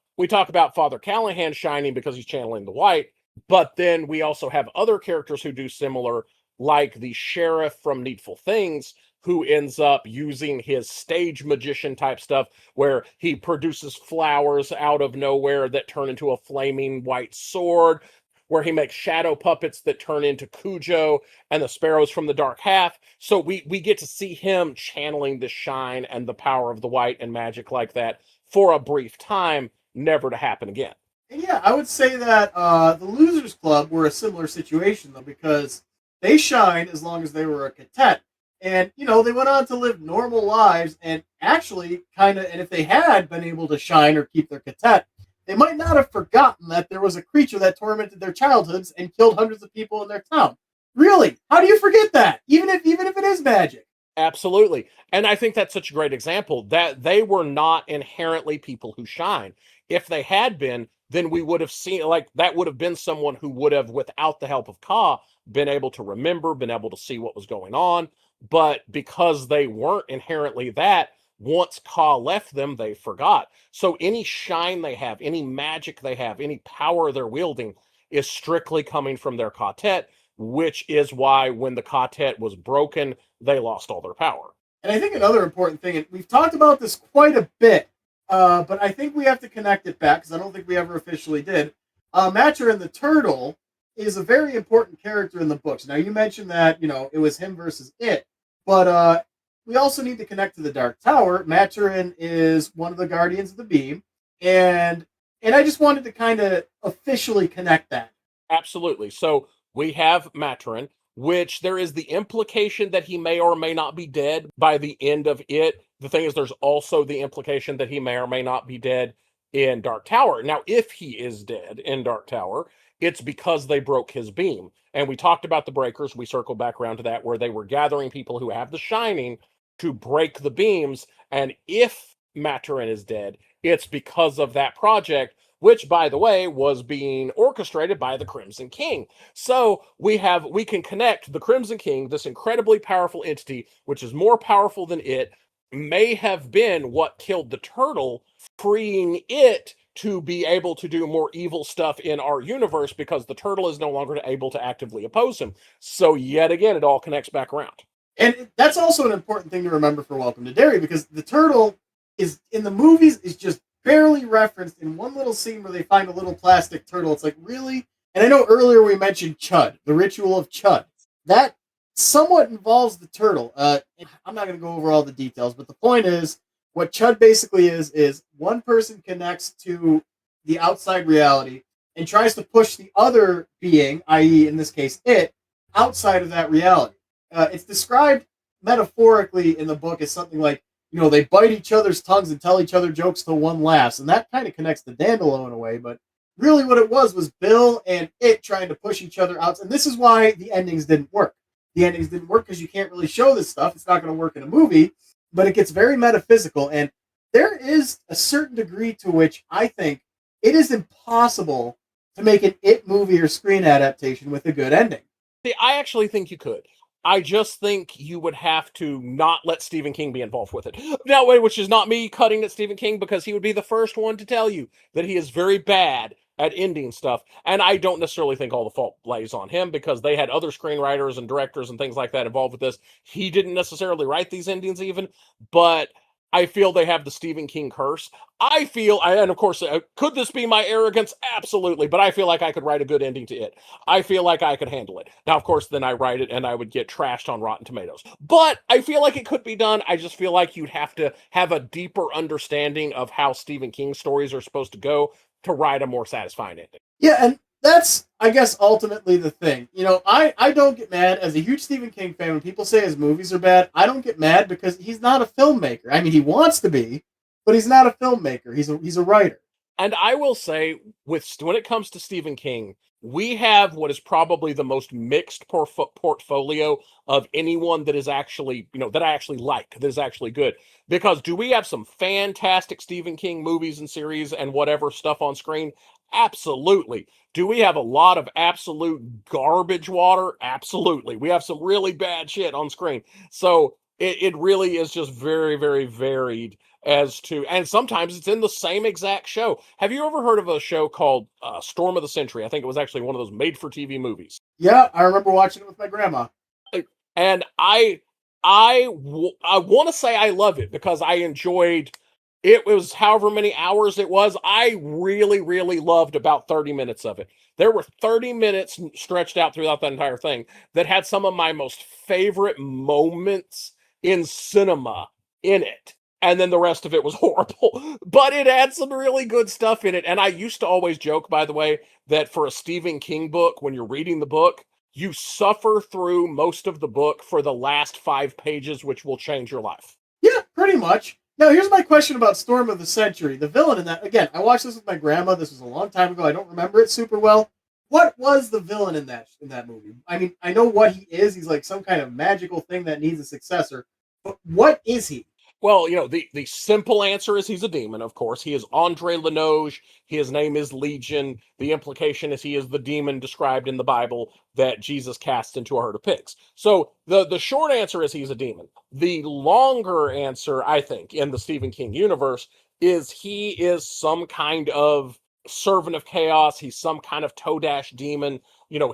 Father Callahan shining because he's channeling the white, but then we also have other characters who do similar, like the sheriff from Needful Things, who ends up using his stage magician type stuff where he produces flowers out of nowhere that turn into a flaming white sword, where he makes shadow puppets that turn into Cujo and the sparrows from the Dark Half. So we get to see him channeling the shine and the power of the white and magic like that for a brief time, never to happen again. Yeah, I would say that the Losers Club were a similar situation, though, because they shined as long as they were a quartet. And, they went on to live normal lives and actually and if they had been able to shine or keep their quartet, they might not have forgotten that there was a creature that tormented their childhoods and killed hundreds of people in their town. Really? How do you forget that? Even if it is magic. Absolutely. And I think that's such a great example that they were not inherently people who shine. If they had been, then we would have seen, like, that would have been someone who would have, without the help of Ka, been able to remember, been able to see what was going on. But because they weren't inherently that, once Ka left them, they forgot. So any shine they have, any magic they have, any power they're wielding is strictly coming from their Ka-tet, which is why when the Ka-tet was broken, they lost all their power. And I think another important thing, and we've talked about this quite a bit, but I think we have to connect it back because I don't think we ever officially did. Maturin the turtle is a very important character in the books. Now, you mentioned that, it was him versus it, but we also need to connect to the Dark Tower. Maturin is one of the Guardians of the Beam, and I just wanted to kind of officially connect that. Absolutely. So we have Maturin, which there is the implication that he may or may not be dead by the end of it. The thing is, there's also the implication that he may or may not be dead in Dark Tower. Now, if he is dead in Dark Tower, it's because they broke his beam. And we talked about the breakers. We circled back around to that, where they were gathering people who have the Shining to break the beams. And if Maturin is dead, it's because of that project, which, by the way, was being orchestrated by the Crimson King. So we can connect the Crimson King, this incredibly powerful entity, which is more powerful than it, may have been what killed the turtle, freeing it to be able to do more evil stuff in our universe because the turtle is no longer able to actively oppose him. So yet again, it all connects back around. And that's also an important thing to remember for Welcome to Derry, because the turtle is in the movies is just barely referenced in one little scene where they find a little plastic turtle. It's like, really? And I know earlier we mentioned Chud, the ritual of Chud. That somewhat involves the turtle. I'm not going to go over all the details, but the point is, what Chud basically is one person connects to the outside reality and tries to push the other being, i.e. in this case it, outside of that reality. It's described metaphorically in the book as something like, they bite each other's tongues and tell each other jokes till one laughs, and that kind of connects to Dandelo in a way, but really what it was Bill and it trying to push each other out, and this is why the endings didn't work. The endings didn't work because you can't really show this stuff. It's not going to work in a movie, but it gets very metaphysical, and there is a certain degree to which I think it is impossible to make an It movie or screen adaptation with a good ending. See, I actually think you could. I just think you would have to not let Stephen King be involved with it. That way, which is not me cutting at Stephen King, because he would be the first one to tell you that he is very bad at ending stuff. And I don't necessarily think all the fault lays on him, because they had other screenwriters and directors and things like that involved with this. He didn't necessarily write these endings even, but I feel they have the Stephen King curse. I feel, and of course, could this be my arrogance? Absolutely. But I feel like I could write a good ending to it. I feel like I could handle it. Now, of course, then I write it and I would get trashed on Rotten Tomatoes. But I feel like it could be done. I just feel like you'd have to have a deeper understanding of how Stephen King stories are supposed to go to write a more satisfying ending. Yeah, and that's, I guess, ultimately the thing. I don't get mad as a huge Stephen King fan when people say his movies are bad. I don't get mad because he's not a filmmaker. I mean, he wants to be, but he's not a filmmaker. He's a writer. And I will say, when it comes to Stephen King, we have what is probably the most mixed portfolio of anyone that is actually, that I actually like, that is actually good. Because do we have some fantastic Stephen King movies and series and whatever stuff on screen? Absolutely. Do we have a lot of absolute garbage water? Absolutely. We have some really bad shit on screen. So it really is just very, very varied as to, and sometimes it's in the same exact show. Have you ever heard of a show called Storm of the Century? I think it was actually one of those made-for-TV movies. Yeah, I remember watching it with my grandma. And I want to say I love it because I enjoyed it. It was however many hours it was. I really, really loved about 30 minutes of it. There were 30 minutes stretched out throughout that entire thing that had some of my most favorite moments in cinema in it. And then the rest of it was horrible. But it had some really good stuff in it. And I used to always joke, by the way, that for a Stephen King book, when you're reading the book, you suffer through most of the book for the last 5 pages, which will change your life. Yeah, pretty much. Now, here's my question about Storm of the Century. The villain in that, again, I watched this with my grandma. This was a long time ago. I don't remember it super well. What was the villain in that movie? I mean, I know what he is. He's like some kind of magical thing that needs a successor. But what is he? Well, the simple answer is he's a demon, of course. He is Andre Lenoge. His name is Legion. The implication is he is the demon described in the Bible that Jesus cast into a herd of pigs. So the short answer is he's a demon. The longer answer, I think, in the Stephen King universe is he is some kind of servant of chaos. He's some kind of Todash demon.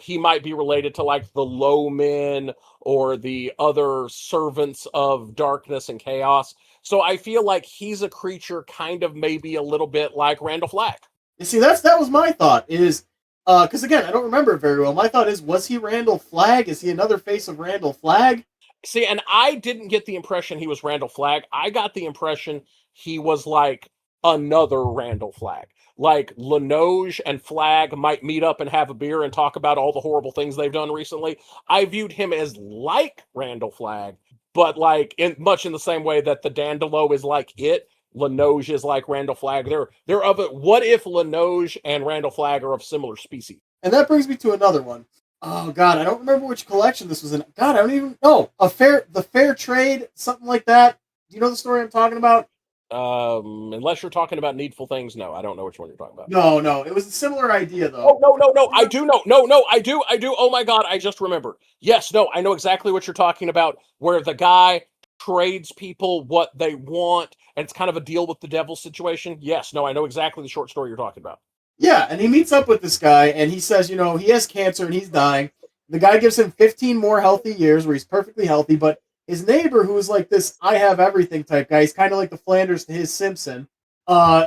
He might be related to like the low men or the other servants of darkness and chaos. So I feel like he's a creature kind of maybe a little bit like Randall Flagg. You see, that was my thought, is because again, I don't remember it very well. My thought is, was he Randall Flagg? Is he another face of Randall Flagg? See, and I didn't get the impression he was Randall Flagg. I got the impression he was like another Randall Flagg. Like Lenoge and Flagg might meet up and have a beer and talk about all the horrible things they've done recently. I viewed him as like Randall Flagg, but like much in the same way that the Dandelo is like it. Lenoge is like Randall Flagg. They're of it. What if Lenoge and Randall Flagg are of similar species? And that brings me to another one. Oh God, I don't remember which collection this was in. God, I don't even know. The Fair Trade, something like that. Do you know the story I'm talking about? Unless you're talking about Needful Things, no, I don't know which one you're talking about. No, it was a similar idea though. Oh no, I do know. No, I do. Oh my God, I just remembered. Yes, no, I know exactly what you're talking about. Where the guy trades people what they want, and it's kind of a deal with the devil situation. Yes, no, I know exactly the short story you're talking about. Yeah, and he meets up with this guy, and he says, he has cancer and he's dying. The guy gives him 15 more healthy years where he's perfectly healthy, but his neighbor, who is like this I have everything type guy, he's kind of like the Flanders to his Simpson,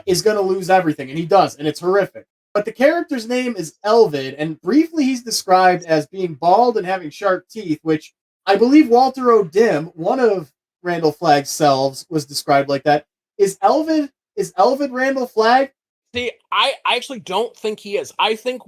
is going to lose everything, and he does, and it's horrific. But the character's name is Elvid, and briefly he's described as being bald and having sharp teeth, which I believe Walter O'Dim, one of Randall Flagg's selves, was described like that. Is Elvid Randall Flagg? See, I actually don't think he is. I think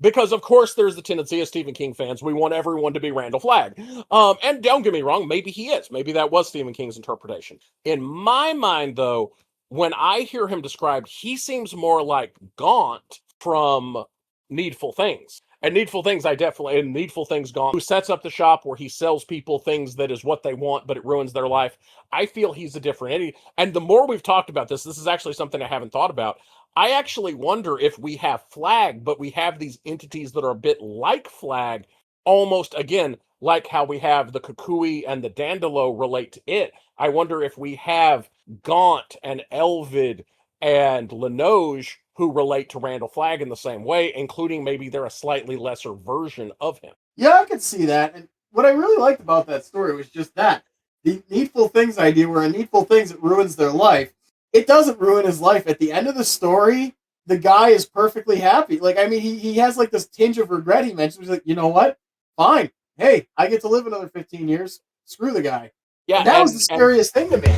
because of course there's the tendency as Stephen King fans, we want everyone to be Randall Flagg. And don't get me wrong, maybe he is. Maybe that was Stephen King's interpretation. In my mind, though, when I hear him described, he seems more like Gaunt from Needful Things. And Needful Things, Needful Things Gaunt, who sets up the shop where he sells people things that is what they want, but it ruins their life. I feel he's a different entity. And the more we've talked about this is actually something I haven't thought about. I actually wonder if we have Flagg, but we have these entities that are a bit like Flagg, almost, again, like how we have the Kukui and the Dandelo relate to it. I wonder if we have Gaunt and Elvid and Lenoge who relate to Randall Flagg in the same way, including maybe they're a slightly lesser version of him. Yeah, I could see that. And what I really liked about that story was just that. The Needful Things idea, where a Needful Things, it ruins their life. It doesn't ruin his life. At the end of the story, the guy is perfectly happy. Like, I mean, he has like this tinge of regret he mentions. He's like, you know what? Fine. Hey, I get to live another 15 years. Screw the guy. Yeah, and that was the scariest thing to me.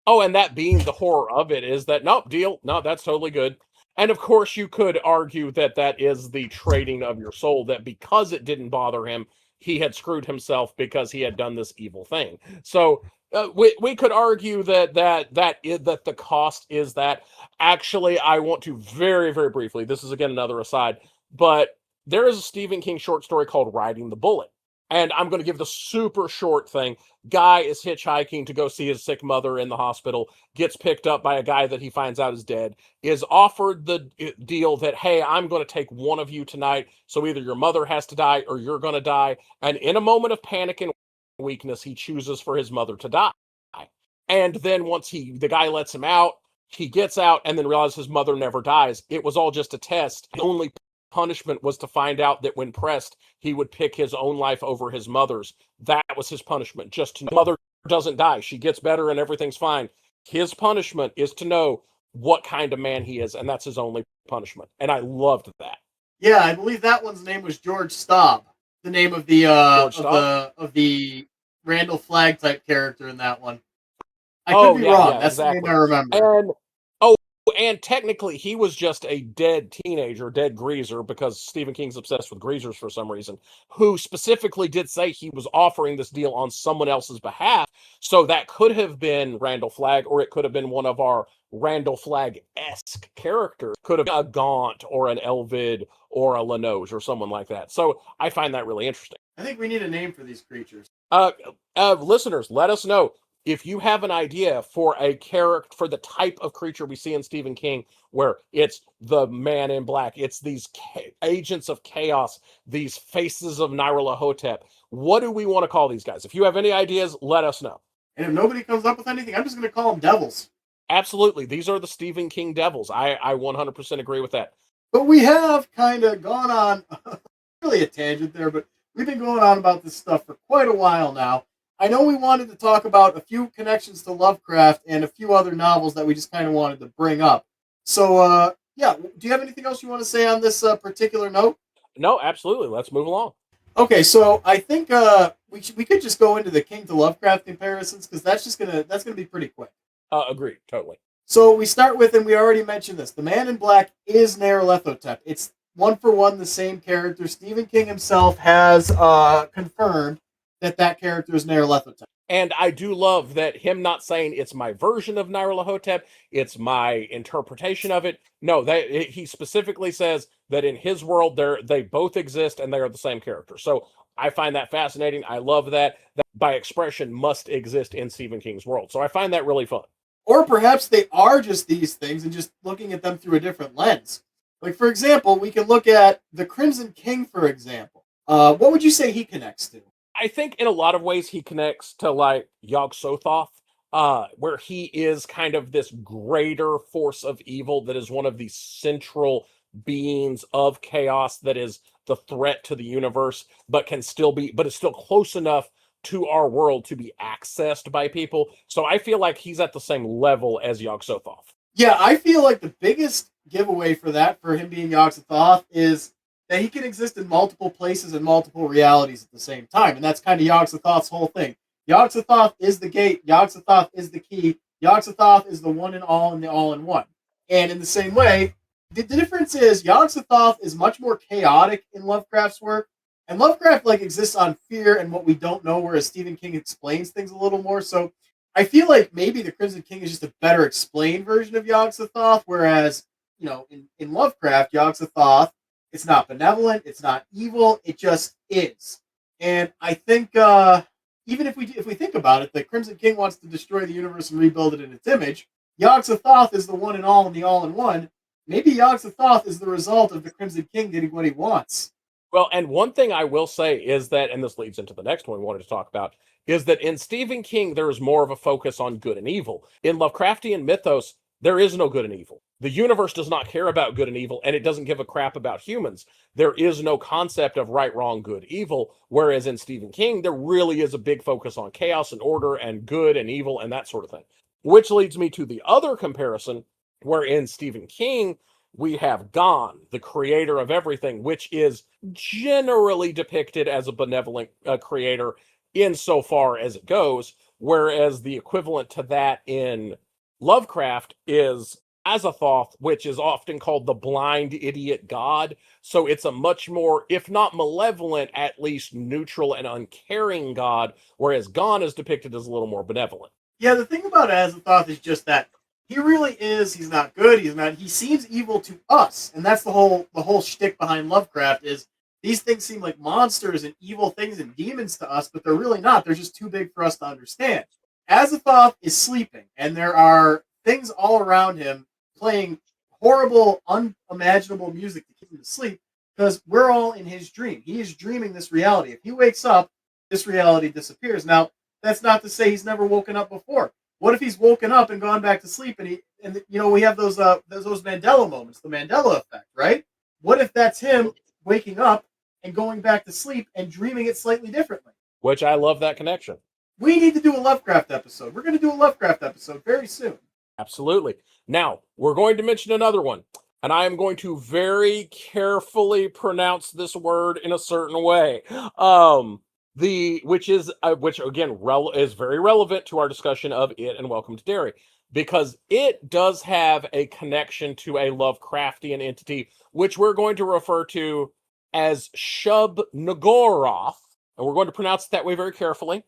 Oh, and that being the horror of it is that, nope, deal. No, that's totally good. And of course, you could argue that that is the trading of your soul, that because it didn't bother him, he had screwed himself because he had done this evil thing. So we could argue that the cost is that. Actually, I want to very, very briefly, this is again another aside, but there is a Stephen King short story called Riding the Bullet. And I'm going to give the super short thing. Guy is hitchhiking to go see his sick mother in the hospital, gets picked up by a guy that he finds out is dead, is offered the deal that, hey, I'm going to take one of you tonight, so either your mother has to die or you're going to die. And in a moment of panic and weakness, he chooses for his mother to die. And then once the guy lets him out, he gets out and then realizes his mother never dies. It was all just a test. The only punishment was to find out that when pressed, he would pick his own life over his mother's. That was his punishment. Just to know mother doesn't die. She gets better and everything's fine. His punishment is to know what kind of man he is, and that's his only punishment. And I loved that. Yeah, I believe that one's name was George Staub. The name of the of the Randall Flagg type character in that one. I could be wrong. That's exactly the name I remember. and technically, he was just a dead teenager, dead greaser, because Stephen King's obsessed with greasers for some reason, who specifically did say he was offering this deal on someone else's behalf. So that could have been Randall Flagg, or it could have been one of our Randall Flagg-esque characters. Could have been a Gaunt or an Elvid or a Lenoge or someone like that. So I find that really interesting. I think we need a name for these creatures. Listeners, let us know if you have an idea for a character, for the type of creature we see in Stephen King, where it's the man in black, it's these agents of chaos, these faces of Nyarlathotep. What do we want to call these guys? If you have any ideas, let us know. And if nobody comes up with anything, I'm just going to call them devils. Absolutely. These are the Stephen King devils. I 100% agree with that. But we have kind of gone on, really a tangent there, but we've been going on about this stuff for quite a while now. I know we wanted to talk about a few connections to Lovecraft and a few other novels that we just kind of wanted to bring up. So, yeah, do you have anything else you want to say on this particular note? No, absolutely. Let's move along. Okay, so I think we could just go into the King to Lovecraft comparisons, because that's gonna be pretty quick. Agreed, totally. So we start with, and we already mentioned this, the Man in Black is Nyarlathotep. It's one for one the same character. Stephen King himself has confirmed that character is Nyarlathotep. And I do love that him not saying it's my version of Nyarlathotep, it's my interpretation of it. No, he specifically says that in his world, they both exist and they are the same character. So I find that fascinating. I love that by expression must exist in Stephen King's world. So I find that really fun. Or perhaps they are just these things and just looking at them through a different lens. Like, for example, we can look at the Crimson King, for example. What would you say he connects to? I think in a lot of ways he connects to like Yog-Sothoth, where he is kind of this greater force of evil that is one of the central beings of chaos that is the threat to the universe, but is still close enough to our world to be accessed by people. So I feel like he's at the same level as Yog-Sothoth. Yeah, I feel like the biggest giveaway for that, for him being Yog-Sothoth, is that he can exist in multiple places and multiple realities at the same time. And that's kind of Yog-Sothoth's whole thing. Yog-Sothoth is the gate. Yog-Sothoth is the key. Yog-Sothoth is the one and all and the all-in-one. And in the same way, the difference is Yog-Sothoth is much more chaotic in Lovecraft's work. And Lovecraft exists on fear and what we don't know, whereas Stephen King explains things a little more. So I feel like maybe the Crimson King is just a better explained version of Yog-Sothoth, whereas, in Lovecraft, Yog-Sothoth, it's not benevolent, it's not evil, it just is. And I think even if we think about it, the Crimson King wants to destroy the universe and rebuild it in its image. Yog-Sothoth is the one and all and the all-in-one. Maybe Yog-Sothoth is the result of the Crimson King getting what he wants. Well, and one thing I will say is that, and this leads into the next one we wanted to talk about, is that in Stephen King, there is more of a focus on good and evil. In Lovecraftian mythos, there is no good and evil. The universe does not care about good and evil, and it doesn't give a crap about humans. There is no concept of right, wrong, good, evil, whereas in Stephen King, there really is a big focus on chaos and order and good and evil and that sort of thing. Which leads me to the other comparison, where in Stephen King, we have Gon, the creator of everything, which is generally depicted as a benevolent creator insofar as it goes, whereas the equivalent to that in Lovecraft is Azathoth, which is often called the blind idiot god. So it's a much more, if not malevolent, at least neutral and uncaring god, whereas Gon is depicted as a little more benevolent. Yeah, the thing about Azathoth is just that he really is, he's not good, he seems evil to us. And that's the whole shtick behind Lovecraft is these things seem like monsters and evil things and demons to us, but they're really not. They're just too big for us to understand. Azathoth is sleeping, and there are things all around him playing horrible, unimaginable music to keep him asleep, because we're all in his dream. He is dreaming this reality. If he wakes up, this reality disappears. Now, that's not to say he's never woken up before. What if he's woken up and gone back to sleep, and we have those Mandela moments, the Mandela effect, right? What if that's him waking up and going back to sleep and dreaming it slightly differently? Which I love that connection. We need to do a Lovecraft episode. We're going to do a Lovecraft episode very soon. Absolutely. Now, we're going to mention another one, and I am going to very carefully pronounce this word in a certain way. Which again is very relevant to our discussion of it and Welcome to Derry. because it does have a connection to a Lovecraftian entity, which we're going to refer to as Shub-Niggurath, and we're going to pronounce it that way very carefully,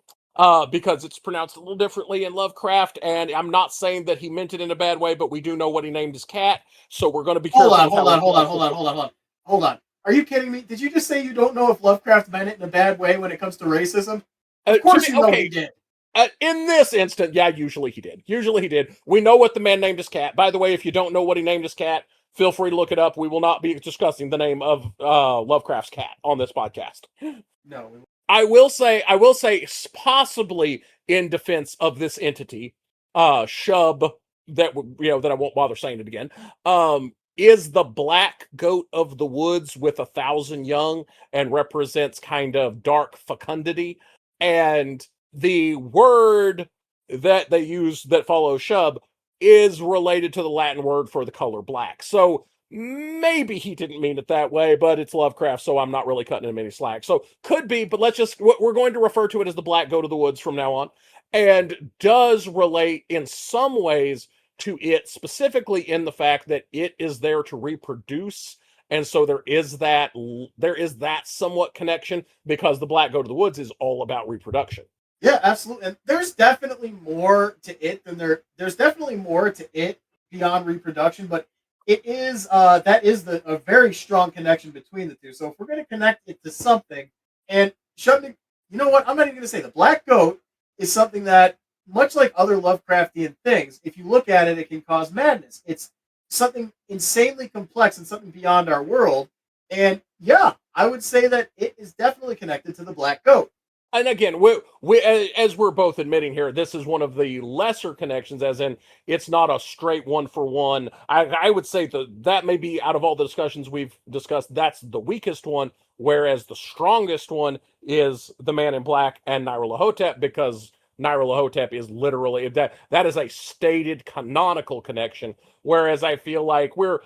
because it's pronounced a little differently in Lovecraft, and I'm not saying that he meant it in a bad way, but we do know what he named his cat, so we're going to be careful. Hold on. Are you kidding me? Did you just say you don't know if Lovecraft meant it in a bad way when it comes to racism? Of course you know he did. In this instant, yeah, usually he did. We know what the man named his cat. By the way, if you don't know what he named his cat, feel free to look it up. We will not be discussing the name of Lovecraft's cat on this podcast. No. I will say, possibly in defense of this entity, Shub, that I won't bother saying it again, is the black goat of the woods with 1,000 young and represents kind of dark fecundity. And the word that they use that follows Shub is related to the Latin word for the color black. So maybe he didn't mean it that way, but it's Lovecraft, so I'm not really cutting him any slack. So could be, but we're going to refer to it as the black goat of the woods from now on, and does relate in some ways to it, specifically in the fact that it is there to reproduce. And so there is that somewhat connection, because the black goat of the woods is all about reproduction. Yeah, absolutely. And there's definitely more to it than there's definitely more to it beyond reproduction, but it is a very strong connection between the two. So if we're going to connect it to something, and you know what? I'm not even going to say the black goat is something that, much like other Lovecraftian things, if you look at it, it can cause madness. It's something insanely complex and something beyond our world. And yeah, I would say that it is definitely connected to the black goat. And again, we as we're both admitting here, this is one of the lesser connections, as in it's not a straight one for one. I would say that may be, out of all the discussions we've discussed, that's the weakest one, whereas the strongest one is the Man in Black and Nyarlathotep, because Nyarlathotep is literally that is a stated canonical connection, whereas I feel like we're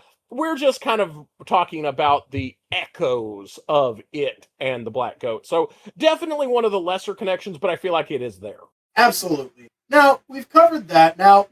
just kind of talking about the echoes of it and the black goat. So definitely one of the lesser connections, but I feel like it is there. Absolutely. Now, we've covered that. Now,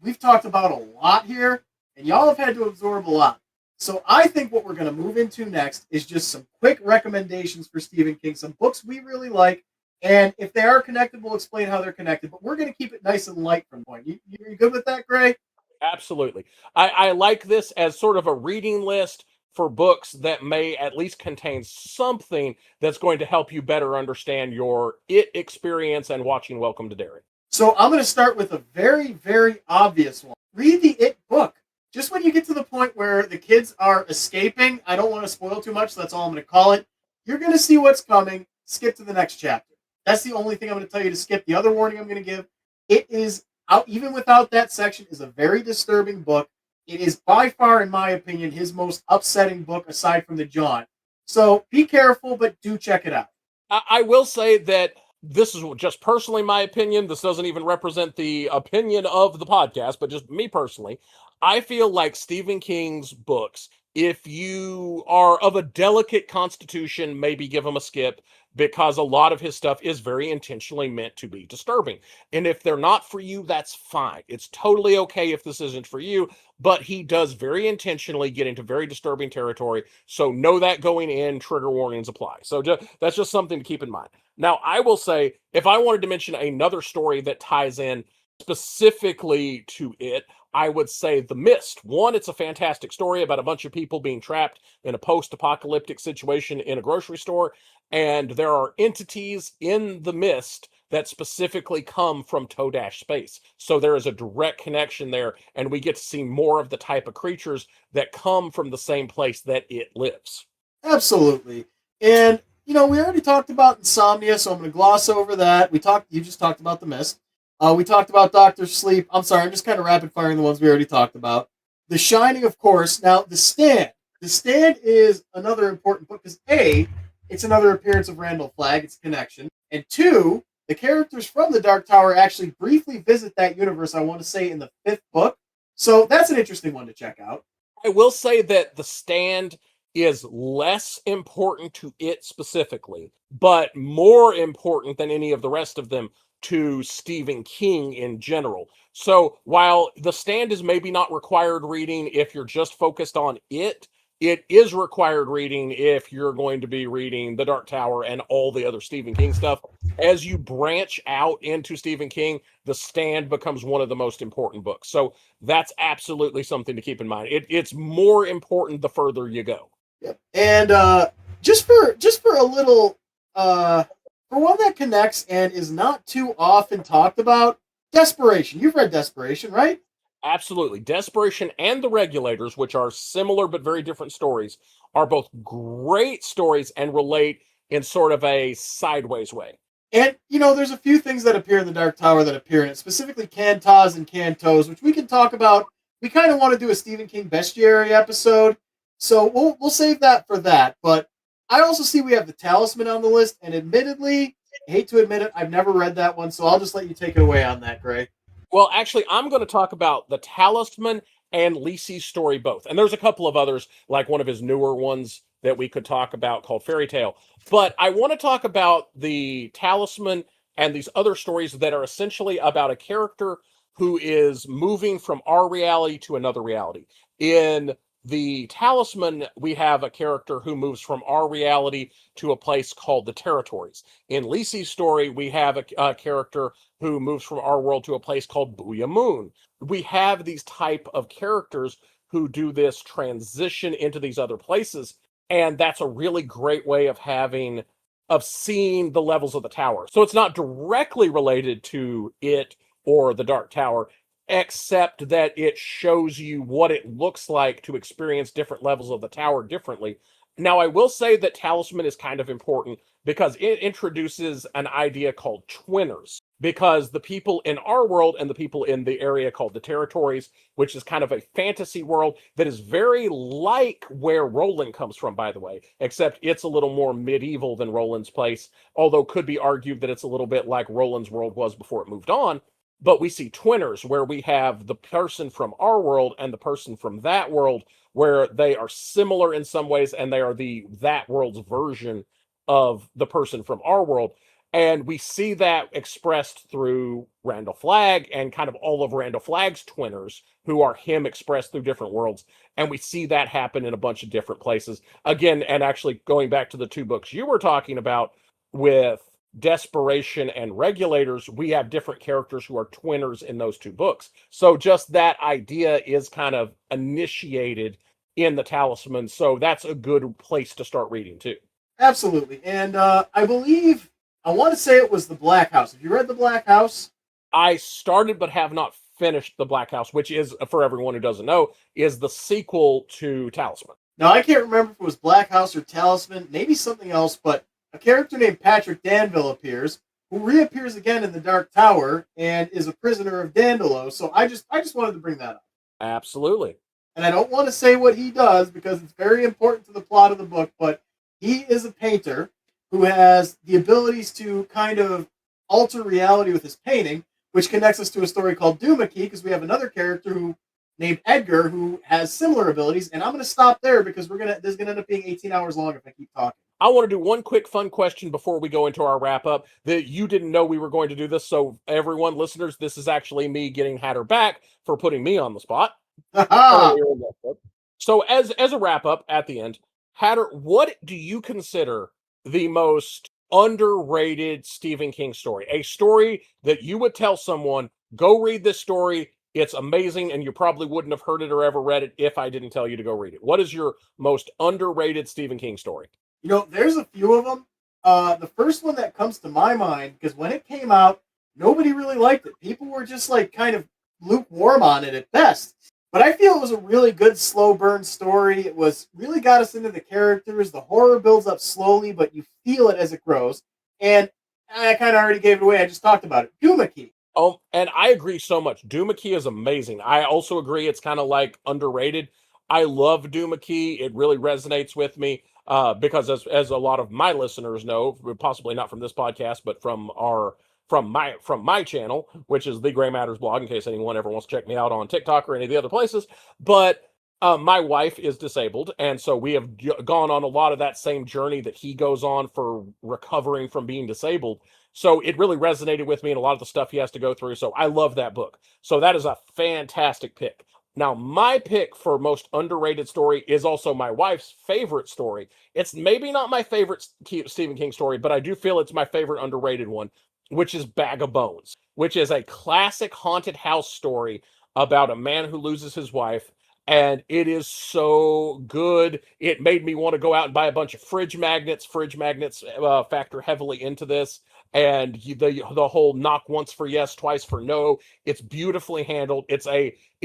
we've talked about a lot here, and y'all have had to absorb a lot. So I think what we're going to move into next is just some quick recommendations for Stephen King, some books we really like, and if they are connected, we'll explain how they're connected, but we're going to keep it nice and light from the point. You good with that, Gray? Absolutely. I like this as sort of a reading list for books that may at least contain something that's going to help you better understand your It experience and watching Welcome to Derry. So I'm going to start with a very, very obvious one. Read the It book. Just when you get to the point where the kids are escaping, I don't want to spoil too much, so that's all I'm going to call it. You're going to see what's coming. Skip to the next chapter. That's the only thing I'm going to tell you to skip. The other warning I'm going to give, it is out, even without that section, is a very disturbing book. It is by far, in my opinion, his most upsetting book aside from The Jaunt. So be careful, but do check it out. I will say that this is just personally my opinion. This doesn't even represent the opinion of the podcast, but just me personally. I feel like Stephen King's books, if you are of a delicate constitution, maybe give them a skip, because a lot of his stuff is very intentionally meant to be disturbing. And if they're not for you, that's fine. It's totally okay if this isn't for you, but he does very intentionally get into very disturbing territory. So know that going in, trigger warnings apply. So that's just something to keep in mind. Now, I will say, if I wanted to mention another story that ties in specifically to it, I would say The Mist. One, it's a fantastic story about a bunch of people being trapped in a post-apocalyptic situation in a grocery store, and there are entities in The Mist that specifically come from Todash space. So there is a direct connection there, and we get to see more of the type of creatures that come from the same place that it lives. Absolutely. And, we already talked about Insomnia, so I'm going to gloss over that. You just talked about The Mist. We talked about Dr. Sleep. I'm sorry, I'm just kind of rapid firing the ones we already talked about. The Shining, of course. Now, The Stand. The Stand is another important book because A, it's another appearance of Randall Flagg. It's a connection. And two, the characters from the Dark Tower actually briefly visit that universe, I want to say, in the 5th book. So that's an interesting one to check out. I will say that The Stand is less important to it specifically, but more important than any of the rest of them to Stephen King in general. So while The Stand is maybe not required reading if you're just focused on it is required reading if you're going to be reading The Dark Tower and all the other Stephen King stuff. As you branch out into Stephen King, The Stand becomes one of the most important books. So that's absolutely something to keep in mind. It's more important the further you go. Yep. And just for a little for one that connects and is not too often talked about, Desperation. You've read Desperation, right? Absolutely. Desperation and The Regulators, which are similar but very different stories, are both great stories and relate in sort of a sideways way. And, there's a few things that appear in The Dark Tower that appear in it, specifically Cantas and Cantos, which we can talk about. We kind of want to do a Stephen King bestiary episode, so we'll save that for that. But I also see we have The Talisman on the list, and admittedly, I hate to admit it, I've never read that one, so I'll just let you take it away on that, Gray. Well, actually, I'm going to talk about The Talisman and Lisi's story both. And there's a couple of others, like one of his newer ones that we could talk about called Fairy Tale. But I want to talk about The Talisman and these other stories that are essentially about a character who is moving from our reality to another reality. In The Talisman, we have a character who moves from our reality to a place called the Territories. In Lisi's story, we have a character who moves from our world to a place called Booyah Moon. We have these type of characters who do this transition into these other places, and that's a really great way of seeing the levels of the tower. So it's not directly related to it or the Dark Tower, except that it shows you what it looks like to experience different levels of the tower differently. Now, I will say that Talisman is kind of important because it introduces an idea called twinners. Because the people in our world and the people in the area called the Territories, which is kind of a fantasy world that is very like where Roland comes from, by the way, except it's a little more medieval than Roland's place, although could be argued that it's a little bit like Roland's world was before it moved on. But we see twinners where we have the person from our world and the person from that world, where they are similar in some ways and they are that world's version of the person from our world. And we see that expressed through Randall Flagg and kind of all of Randall Flagg's twinners, who are him expressed through different worlds. And we see that happen in a bunch of different places. Again, and actually going back to the two books you were talking about with Desperation and Regulators, we have different characters who are twinners in those two books. So just that idea is kind of initiated in The Talisman. So that's a good place to start reading too. Absolutely. And I want to say it was The Black House. Have you read The Black House? I started but have not finished The Black House, which is, for everyone who doesn't know, is the sequel to Talisman. Now, I can't remember if it was Black House or Talisman, maybe something else, but a character named Patrick Danville appears, who reappears again in the Dark Tower and is a prisoner of Dandolo. So I just wanted to bring that up. Absolutely. And I don't want to say what he does because it's very important to the plot of the book, but he is a painter who has the abilities to kind of alter reality with his painting, which connects us to a story called Doomakey, because we have another character named Edgar who has similar abilities. And I'm going to stop there because this is going to end up being 18 hours long if I keep talking. I want to do one quick fun question before we go into our wrap up that you didn't know we were going to do this. So everyone, listeners, this is actually me getting Hatter back for putting me on the spot. So as a wrap up at the end, Hatter, what do you consider the most underrated Stephen King story? A story that you would tell someone, go read this story. It's amazing, and you probably wouldn't have heard it or ever read it if I didn't tell you to go read it. What is your most underrated Stephen King story? There's a few of them. The first one that comes to my mind, because when it came out, nobody really liked it. People were just like kind of lukewarm on it at best. But I feel it was a really good slow burn story. It was really got us into the characters. The horror builds up slowly, but you feel it as it grows. And I kind of already gave it away. I just talked about it. Doomakey. Oh, and I agree so much. Doomakey is amazing. I also agree it's kind of like underrated. I love Doomakey. It really resonates with me because as a lot of my listeners know, possibly not from this podcast, but from my channel, which is the Gray Matters blog, in case anyone ever wants to check me out on TikTok or any of the other places. But My wife is disabled, and so we have gone on a lot of that same journey that he goes on for recovering from being disabled. So it really resonated with me and a lot of the stuff he has to go through. So I love that book. So that is a fantastic pick. Now, my pick for most underrated story is also my wife's favorite story. It's maybe not my favorite Stephen King story, but I do feel it's my favorite underrated one, which is Bag of Bones, which is a classic haunted house story about a man who loses his wife, and it is so good. It made me want to go out and buy a bunch of fridge magnets. Fridge magnets factor heavily into this, and the whole knock once for yes, twice for no. It's beautifully handled. It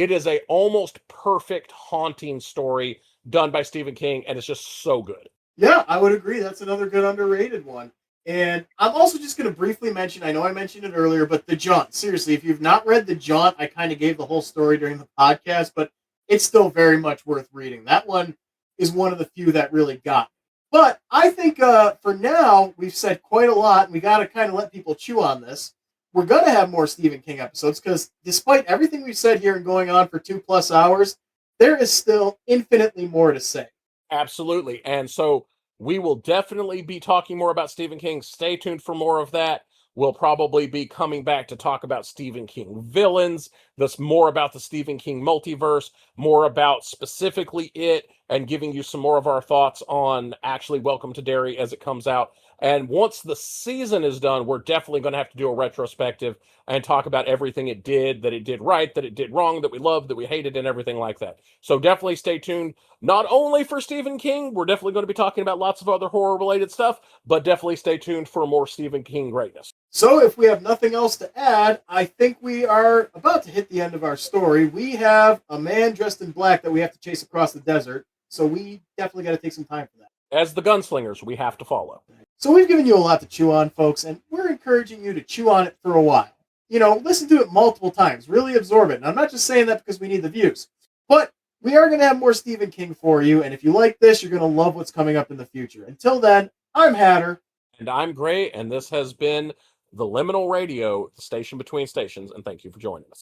is a almost perfect haunting story done by Stephen King, and it's just so good. Yeah, I would agree. That's another good underrated one. And I'm also just going to briefly mention, I know I mentioned it earlier, but The Jaunt. Seriously, if you've not read The Jaunt, I kind of gave the whole story during the podcast, but it's still very much worth reading. That one is one of the few that really got me. But I think for now, we've said quite a lot, and we got to kind of let people chew on this. We're going to have more Stephen King episodes because despite everything we've said here and going on for 2+ hours, there is still infinitely more to say. Absolutely. And so we will definitely be talking more about Stephen King. Stay tuned for more of that. We'll probably be coming back to talk about Stephen King villains, this more about the Stephen King multiverse, more about specifically it, and giving you some more of our thoughts on actually Welcome to Derry as it comes out. And once the season is done, we're definitely going to have to do a retrospective and talk about everything it did, that it did right, that it did wrong, that we loved, that we hated, and everything like that. So definitely stay tuned, not only for Stephen King, we're definitely going to be talking about lots of other horror-related stuff, but definitely stay tuned for more Stephen King greatness. So if we have nothing else to add, I think we are about to hit the end of our story. We have a man dressed in black that we have to chase across the desert, so we definitely got to take some time for that. As the gunslingers, we have to follow. So we've given you a lot to chew on, folks, and we're encouraging you to chew on it for a while. Listen to it multiple times, really absorb it. And I'm not just saying that because we need the views, but we are going to have more Stephen King for you, and if you like this, you're going to love what's coming up in the future. Until then, I'm Hatter. And I'm Gray, and this has been the Liminal Radio, the station between stations, and thank you for joining us.